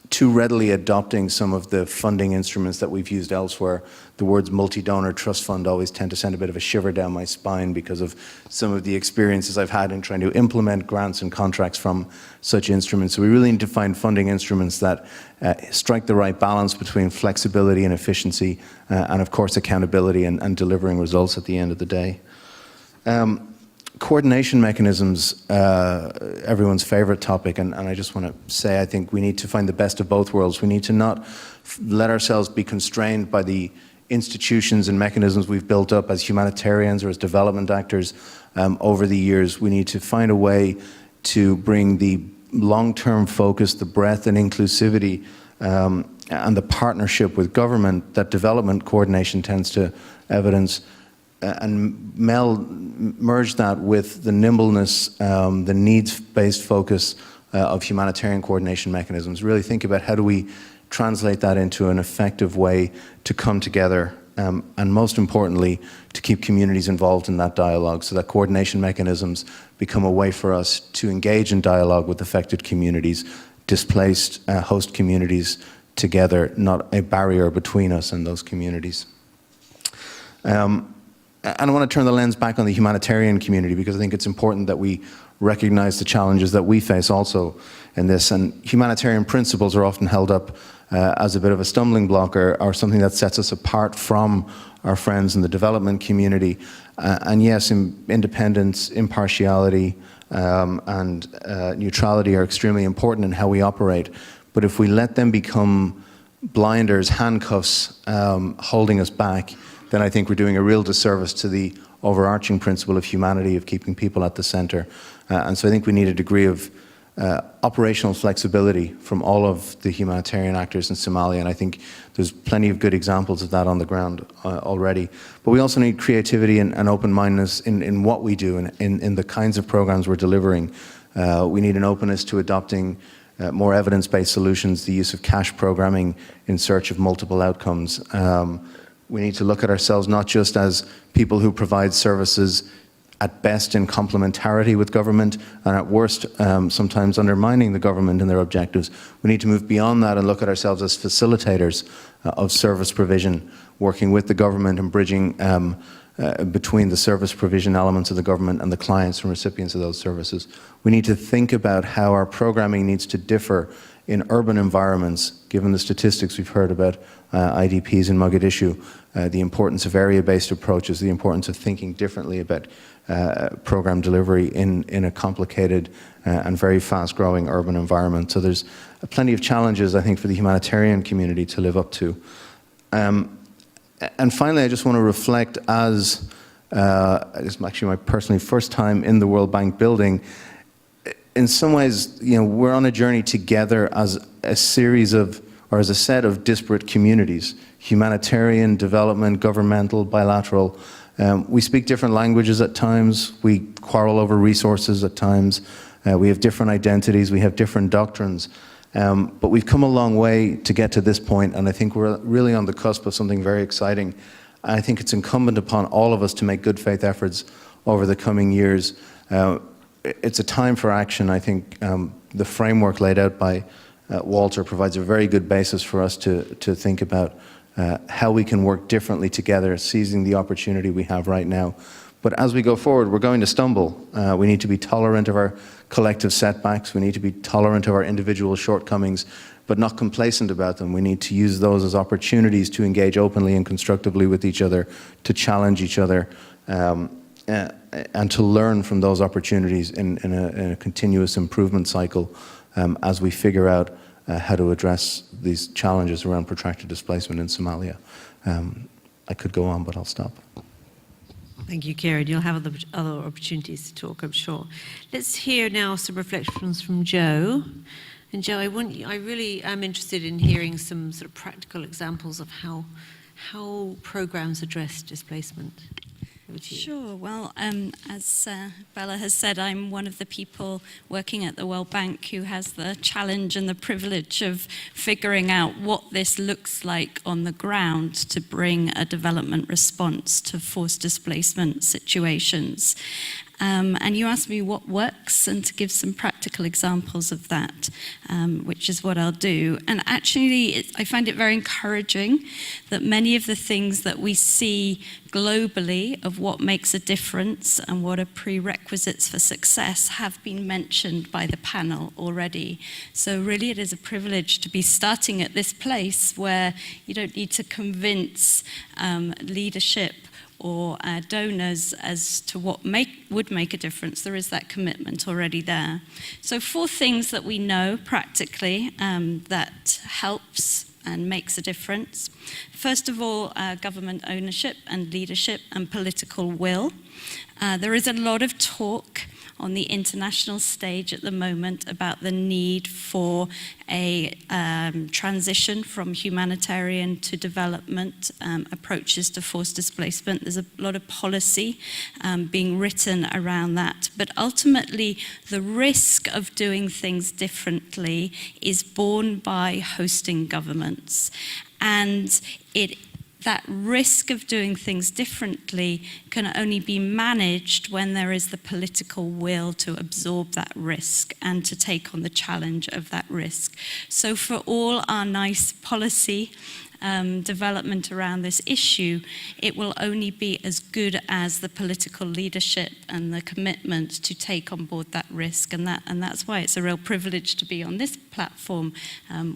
too readily adopting some of the funding instruments that we've used elsewhere. The words multi-donor trust fund always tend to send a bit of a shiver down my spine because of some of the experiences I've had in trying to implement grants and contracts from such instruments. So we really need to find funding instruments that strike the right balance between flexibility and efficiency, and of course accountability and delivering results at the end of the day. Coordination mechanisms, everyone's favorite topic, and I just want to say I think we need to find the best of both worlds. We need to not let ourselves be constrained by the institutions and mechanisms we've built up as humanitarians or as development actors over the years. We need to find a way to bring the long-term focus, the breadth and inclusivity, and the partnership with government that development coordination tends to evidence, and merge that with the nimbleness, the needs-based focus of humanitarian coordination mechanisms. Really think about how do we translate that into an effective way to come together, and most importantly, to keep communities involved in that dialogue, so that coordination mechanisms become a way for us to engage in dialogue with affected communities, displaced host communities together, not a barrier between us and those communities. And I want to turn the lens back on the humanitarian community, because I think it's important that we recognize the challenges that we face also in this. And humanitarian principles are often held up as a bit of a stumbling block, or something that sets us apart from our friends in the development community. And yes, independence, impartiality, and neutrality are extremely important in how we operate. But if we let them become blinders, handcuffs, holding us back, then I think we're doing a real disservice to the overarching principle of humanity, of keeping people at the center. And so I think we need a degree of operational flexibility from all of the humanitarian actors in Somalia, and I think there's plenty of good examples of that on the ground already. But we also need creativity and open-mindedness in what we do, and in the kinds of programs we're delivering. We need an openness to adopting more evidence-based solutions, the use of cash programming in search of multiple outcomes. We need to look at ourselves not just as people who provide services at best in complementarity with government, and at worst sometimes undermining the government and their objectives. We need to move beyond that and look at ourselves as facilitators of service provision, working with the government and bridging between the service provision elements of the government and the clients and recipients of those services. We need to think about how our programming needs to differ in urban environments, given the statistics we've heard about IDPs in Mogadishu, the importance of area-based approaches, the importance of thinking differently about program delivery in a complicated and very fast-growing urban environment. So there's plenty of challenges, I think, for the humanitarian community to live up to. And finally, I just want to reflect as, this is actually my personally first time in the World Bank building. In some ways, we're on a journey together as a series of, or as a set of disparate communities, humanitarian, development, governmental, bilateral. We speak different languages at times, we quarrel over resources at times, we have different identities, we have different doctrines, but we've come a long way to get to this point, and I think we're really on the cusp of something very exciting. I think it's incumbent upon all of us to make good faith efforts over the coming years. It's a time for action. I think the framework laid out by Walter provides a very good basis for us to think about how we can work differently together, seizing the opportunity we have right now. But as we go forward, we're going to stumble. We need to be tolerant of our collective setbacks. We need to be tolerant of our individual shortcomings, but not complacent about them. We need to use those as opportunities to engage openly and constructively with each other, to challenge each other, and to learn from those opportunities in a continuous improvement cycle as we figure out how to address these challenges around protracted displacement in Somalia. I could go on, but I'll stop. Thank you, Kieran. You'll have other opportunities to talk, I'm sure. Let's hear now some reflections from Joe. And Joe, I really am interested in hearing some sort of practical examples of how programs address displacement. Sure. Well, as Bella has said, I'm one of the people working at the World Bank who has the challenge and the privilege of figuring out what this looks like on the ground to bring a development response to forced displacement situations. And you asked me what works and to give some practical examples of that, which is what I'll do. And actually, I find it very encouraging that many of the things that we see globally of what makes a difference and what are prerequisites for success have been mentioned by the panel already. So really it is a privilege to be starting at this place where you don't need to convince leadership or donors as to what would make a difference. There is that commitment already there. So 4 things that we know practically that helps and makes a difference. First of all, government ownership and leadership and political will. There is a lot of talk on the international stage at the moment about the need for a transition from humanitarian to development approaches to forced displacement. There's a lot of policy being written around that. But ultimately, the risk of doing things differently is borne by hosting governments. And that risk of doing things differently can only be managed when there is the political will to absorb that risk and to take on the challenge of that risk. So for all our nice policy development around this issue, it will only be as good as the political leadership and the commitment to take on board that risk. And that's why it's a real privilege to be on this platform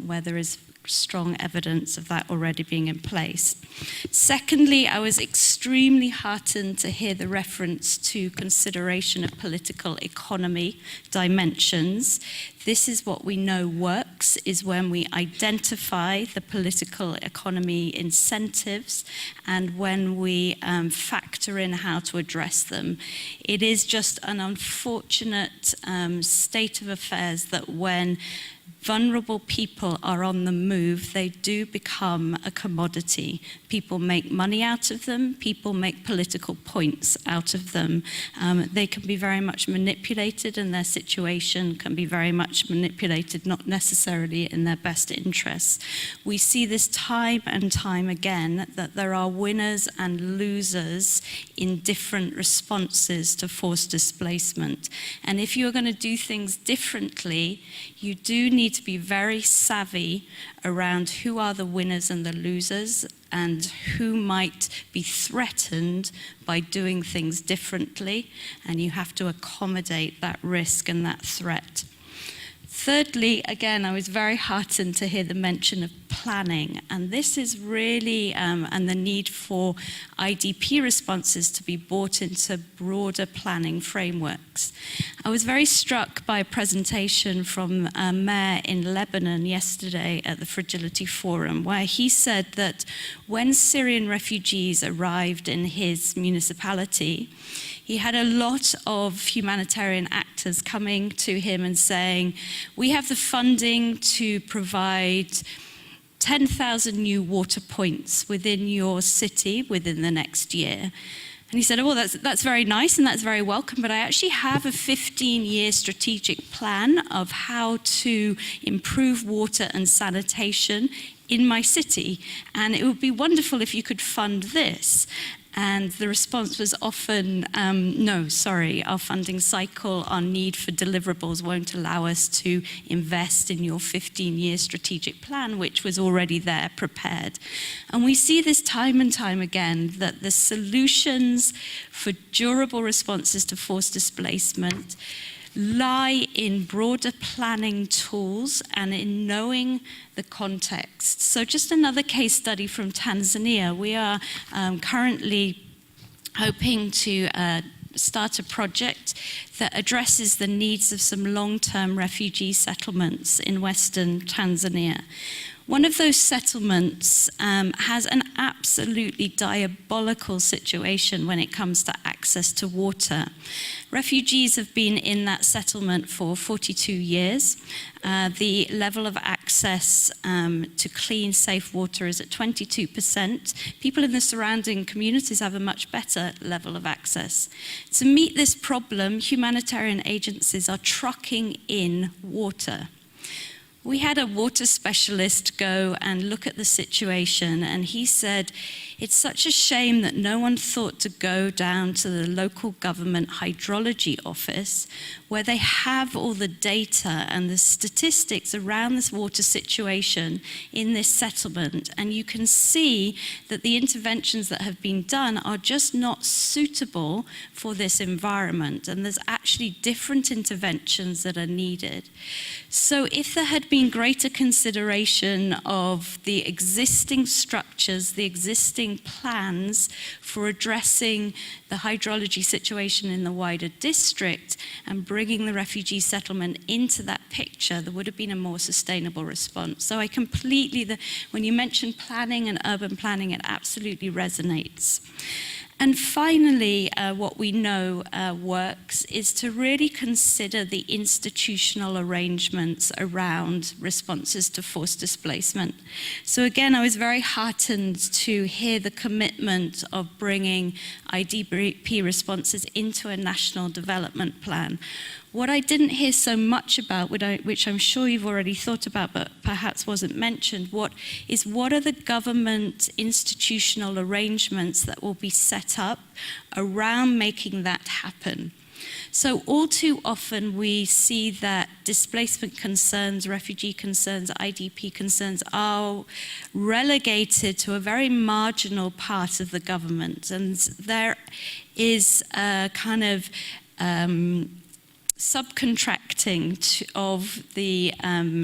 where there is strong evidence of that already being in place. Secondly, I was extremely heartened to hear the reference to consideration of political economy dimensions. This is what we know works, is when we identify the political economy incentives and when we factor in how to address them. It is just an unfortunate state of affairs that when vulnerable people are on the move, they do become a commodity. People make money out of them, people make political points out of them. They can be very much manipulated and their situation can be very much manipulated, not necessarily in their best interests. We see this time and time again, that there are winners and losers in different responses to forced displacement. And if you're going to do things differently, you do need to be very savvy around who are the winners and the losers and who might be threatened by doing things differently, and you have to accommodate that risk and that threat. Thirdly, again, I was very heartened to hear the mention of planning, and this is really, and the need for IDP responses to be brought into broader planning frameworks. I was very struck by a presentation from a mayor in Lebanon yesterday at the Fragility Forum, where he said that when Syrian refugees arrived in his municipality, he had a lot of humanitarian actors coming to him and saying, we have the funding to provide 10,000 new water points within your city within the next year. And he said, oh, that's very nice and that's very welcome, but I actually have a 15-year strategic plan of how to improve water and sanitation in my city, and it would be wonderful if you could fund this. And the response was often, no, sorry, our funding cycle, our need for deliverables won't allow us to invest in your 15-year strategic plan, which was already there, prepared. And we see this time and time again, that the solutions for durable responses to forced displacement lie in broader planning tools and in knowing the context. So just another case study from Tanzania. We are currently hoping to start a project that addresses the needs of some long-term refugee settlements in Western Tanzania. One of those settlements has an absolutely diabolical situation when it comes to access to water. Refugees have been in that settlement for 42 years. The level of access to clean, safe water is at 22%. People in the surrounding communities have a much better level of access. To meet this problem, humanitarian agencies are trucking in water. We had a water specialist go and look at the situation, and he said, it's such a shame that no one thought to go down to the local government hydrology office where they have all the data and the statistics around this water situation in this settlement. And you can see that the interventions that have been done are just not suitable for this environment. And there's actually different interventions that are needed. So if there had been greater consideration of the existing structures, the existing plans for addressing the hydrology situation in the wider district and bringing the refugee settlement into that picture, there would have been a more sustainable response. So I completely, when you mention planning and urban planning, it absolutely resonates. And finally, what we know works is to really consider the institutional arrangements around responses to forced displacement. So again, I was very heartened to hear the commitment of bringing IDP responses into a national development plan. What I didn't hear so much about, which I'm sure you've already thought about, but perhaps wasn't mentioned, what are the government institutional arrangements that will be set up around making that happen? So all too often we see that displacement concerns, refugee concerns, IDP concerns are relegated to a very marginal part of the government. And there is a kind of subcontracting of the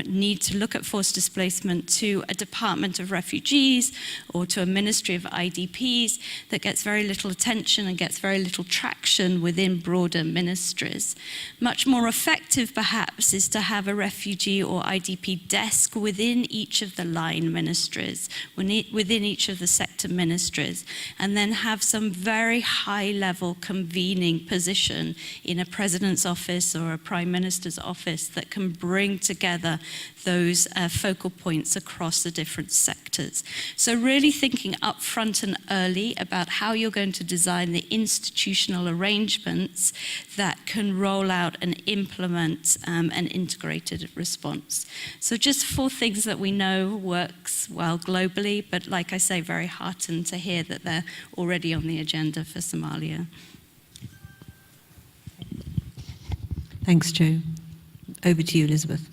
need to look at forced displacement to a Department of Refugees or to a Ministry of IDPs that gets very little attention and gets very little traction within broader ministries. Much more effective, perhaps, is to have a refugee or IDP desk within each of the line ministries, within each of the sector ministries, and then have some very high-level convening position in a president's office or a prime minister's office that can bring together those focal points across the different sectors. So really thinking upfront and early about how you're going to design the institutional arrangements that can roll out and implement an integrated response. So just 4 things that we know works well globally, but like I say, very heartened to hear that they're already on the agenda for Somalia. Thanks, Joe. Over to you, Elizabeth.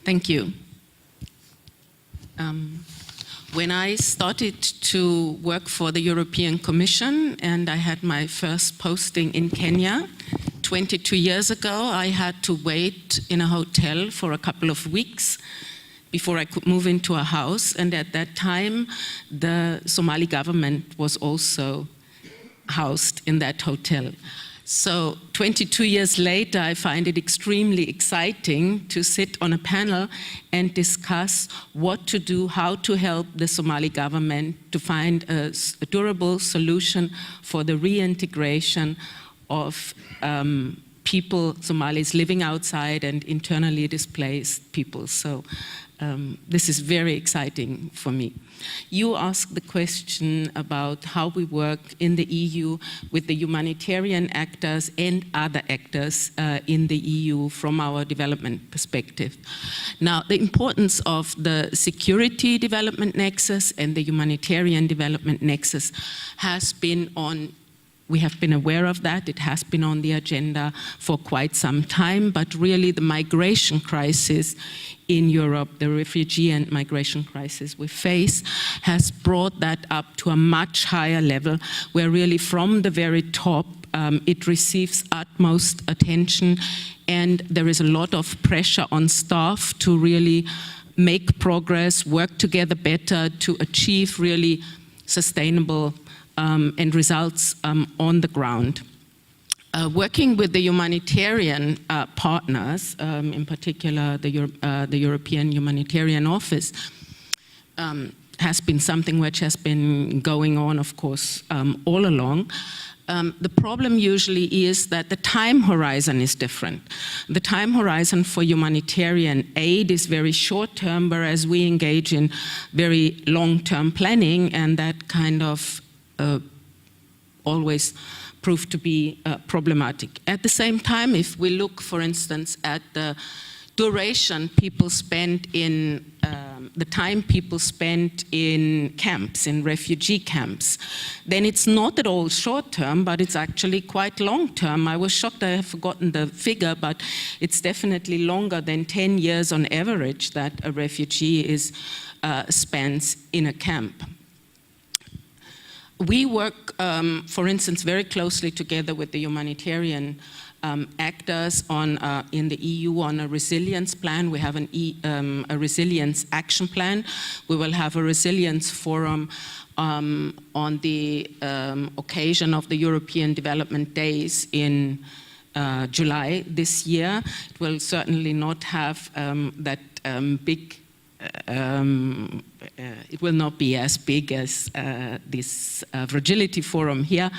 Thank you. When I started to work for the European Commission and I had my first posting in Kenya 22 years ago, I had to wait in a hotel for a couple of weeks before I could move into a house. And at that time, the Somali government was also housed in that hotel. So 22 years later, I find it extremely exciting to sit on a panel and discuss what to do, how to help the Somali government to find a durable solution for the reintegration of people, Somalis living outside and internally displaced people. So this is very exciting for me. You asked the question about how we work in the EU with the humanitarian actors and other actors in the EU from our development perspective. Now, the importance of the security development nexus and the humanitarian development nexus has been on. We have been aware of that. It has been on the agenda for quite some time, but really the migration crisis in Europe, the refugee and migration crisis we face, has brought that up to a much higher level, where really from the very top, it receives utmost attention, and there is a lot of pressure on staff to really make progress, work together better to achieve really sustainable and results on the ground. Working with the humanitarian partners, in particular the European Humanitarian Office, has been something which has been going on, of course, all along. The problem usually is that the time horizon is different. The time horizon for humanitarian aid is very short-term, whereas we engage in very long-term planning, and that kind of always proved to be problematic. At the same time, if we look, for instance, at the duration people spend in, the time people spend in camps, in refugee camps, then it's not at all short-term, but it's actually quite long-term. I was shocked, I have forgotten the figure, but it's definitely longer than 10 years on average that a refugee spends in a camp. We work, for instance, very closely together with the humanitarian actors in the EU on a resilience plan. We have a resilience action plan. We will have a resilience forum on the occasion of the European Development Days in July this year. It will certainly not have that big it will not be as big as this Fragility Forum here,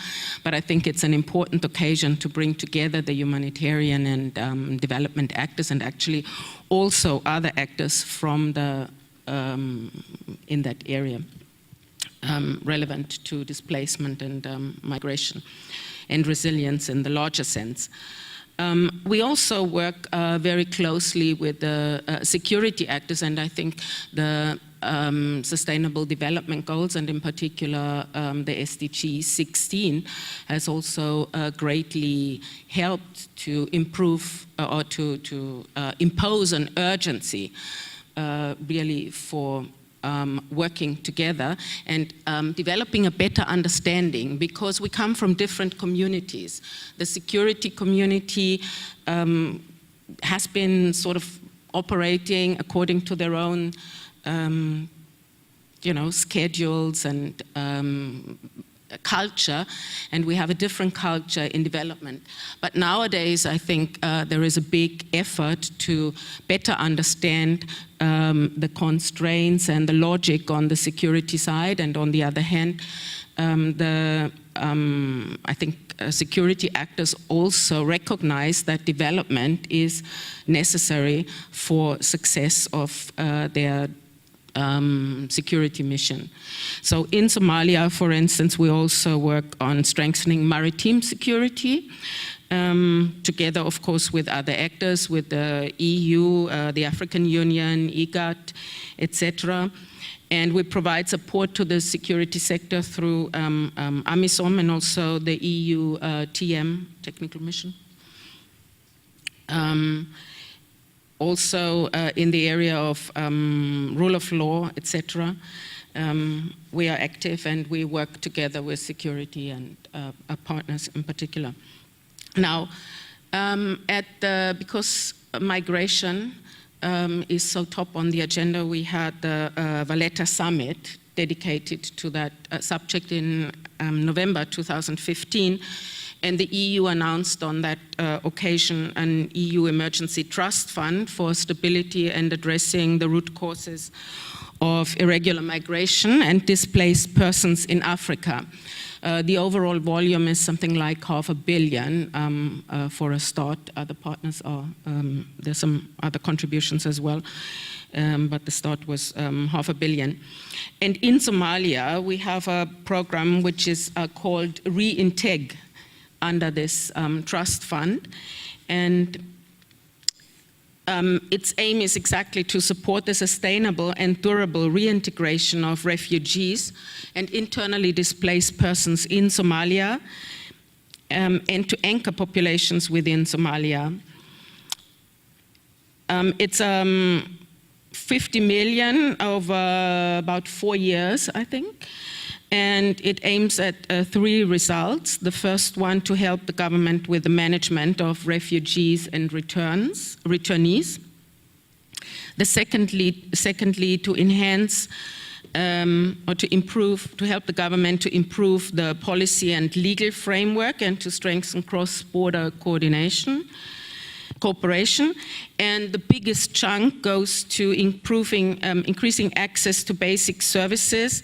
but I think it's an important occasion to bring together the humanitarian and development actors, and actually also other actors from the in that area relevant to displacement and migration and resilience in the larger sense. We also work very closely with the security actors, and I think the Sustainable Development Goals, and in particular the SDG 16, has also greatly helped to improve or to impose an urgency really for working together and developing a better understanding, because we come from different communities. The security community has been sort of operating according to their own schedules and culture, and we have a different culture in development. But nowadays, I think there is a big effort to better understand the constraints and the logic on the security side, and on the other hand, I think security actors also recognize that development is necessary for success of their security mission. So in Somalia, for instance, we also work on strengthening maritime security, together, of course, with other actors, with the EU, the African Union, IGAD, etc. And we provide support to the security sector through AMISOM and also the EU TM, Technical Mission. Also in the area of rule of law, etc. We are active, and we work together with security and our partners in particular. Now, because migration is so top on the agenda, we had the Valletta Summit dedicated to that subject in November 2015. And the EU announced on that occasion an EU emergency trust fund for stability and addressing the root causes of irregular migration and displaced persons in Africa. The overall volume is something like $500 million for a start. Other partners are, there's some other contributions as well, but the start was $500 million. And in Somalia, we have a program which is called Reinteg under this trust fund. And its aim is exactly to support the sustainable and durable reintegration of refugees and internally displaced persons in Somalia, and to anchor populations within Somalia. It's 50 million over about 4 years, I think. And it aims at 3 results. The first one, to help the government with the management of refugees and returnees. The secondly, to enhance or to help the government to improve the policy and legal framework and to strengthen cross-border cooperation. And the biggest chunk goes to increasing access to basic services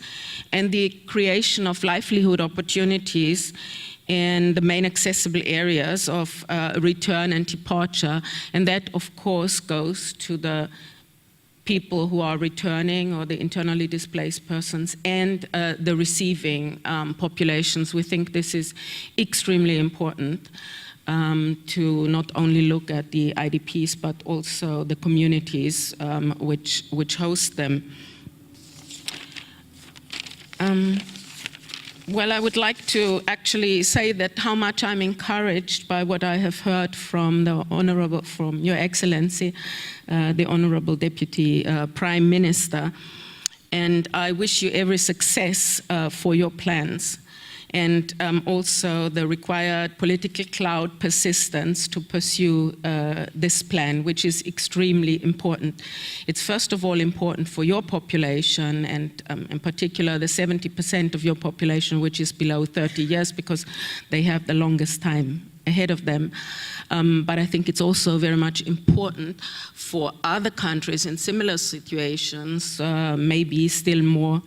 and the creation of livelihood opportunities in the main accessible areas of return and departure. And that, of course, goes to the people who are returning or the internally displaced persons and the receiving populations. We think this is extremely important. To not only look at the IDPs, but also the communities which host them. Well, I would like to actually say that how much I'm encouraged by what I have heard from Your Excellency, the Honorable Deputy Prime Minister, and I wish you every success for your plans. And also the required political clout persistence to pursue this plan, which is extremely important. It's first of all important for your population, and in particular the 70% of your population which is below 30 years, because they have the longest time ahead of them. But I think it's also very much important for other countries in similar situations, maybe still more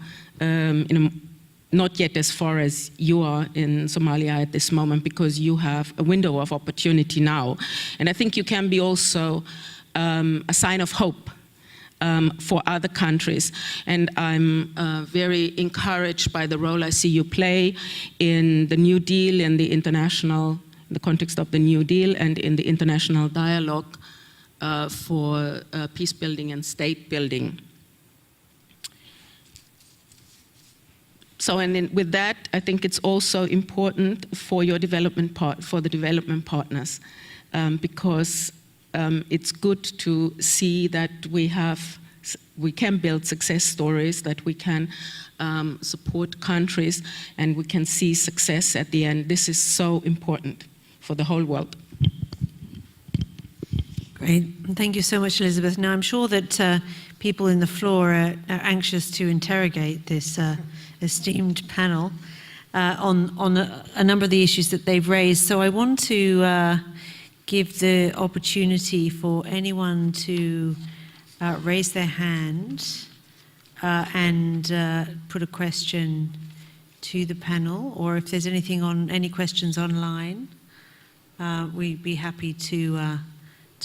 not yet as far as you are in Somalia at this moment, because you have a window of opportunity now. And I think you can be also a sign of hope for other countries. And I'm very encouraged by the role I see you play in the New Deal, in the context of the New Deal, and in the international dialogue for peace building and state building. So, and with that, I think it's also important for your development for the development partners, because it's good to see that we can build success stories, that we can support countries, and we can see success at the end. This is so important for the whole world. Great. Thank you so much, Elizabeth. Now, I'm sure that people in the floor are anxious to interrogate this esteemed panel on a number of the issues that they've raised. So I want to give the opportunity for anyone to raise their hand and put a question to the panel, or if there's any questions online, we'd be happy to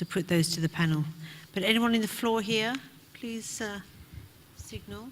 put those to the panel. But anyone in the floor here, please signal.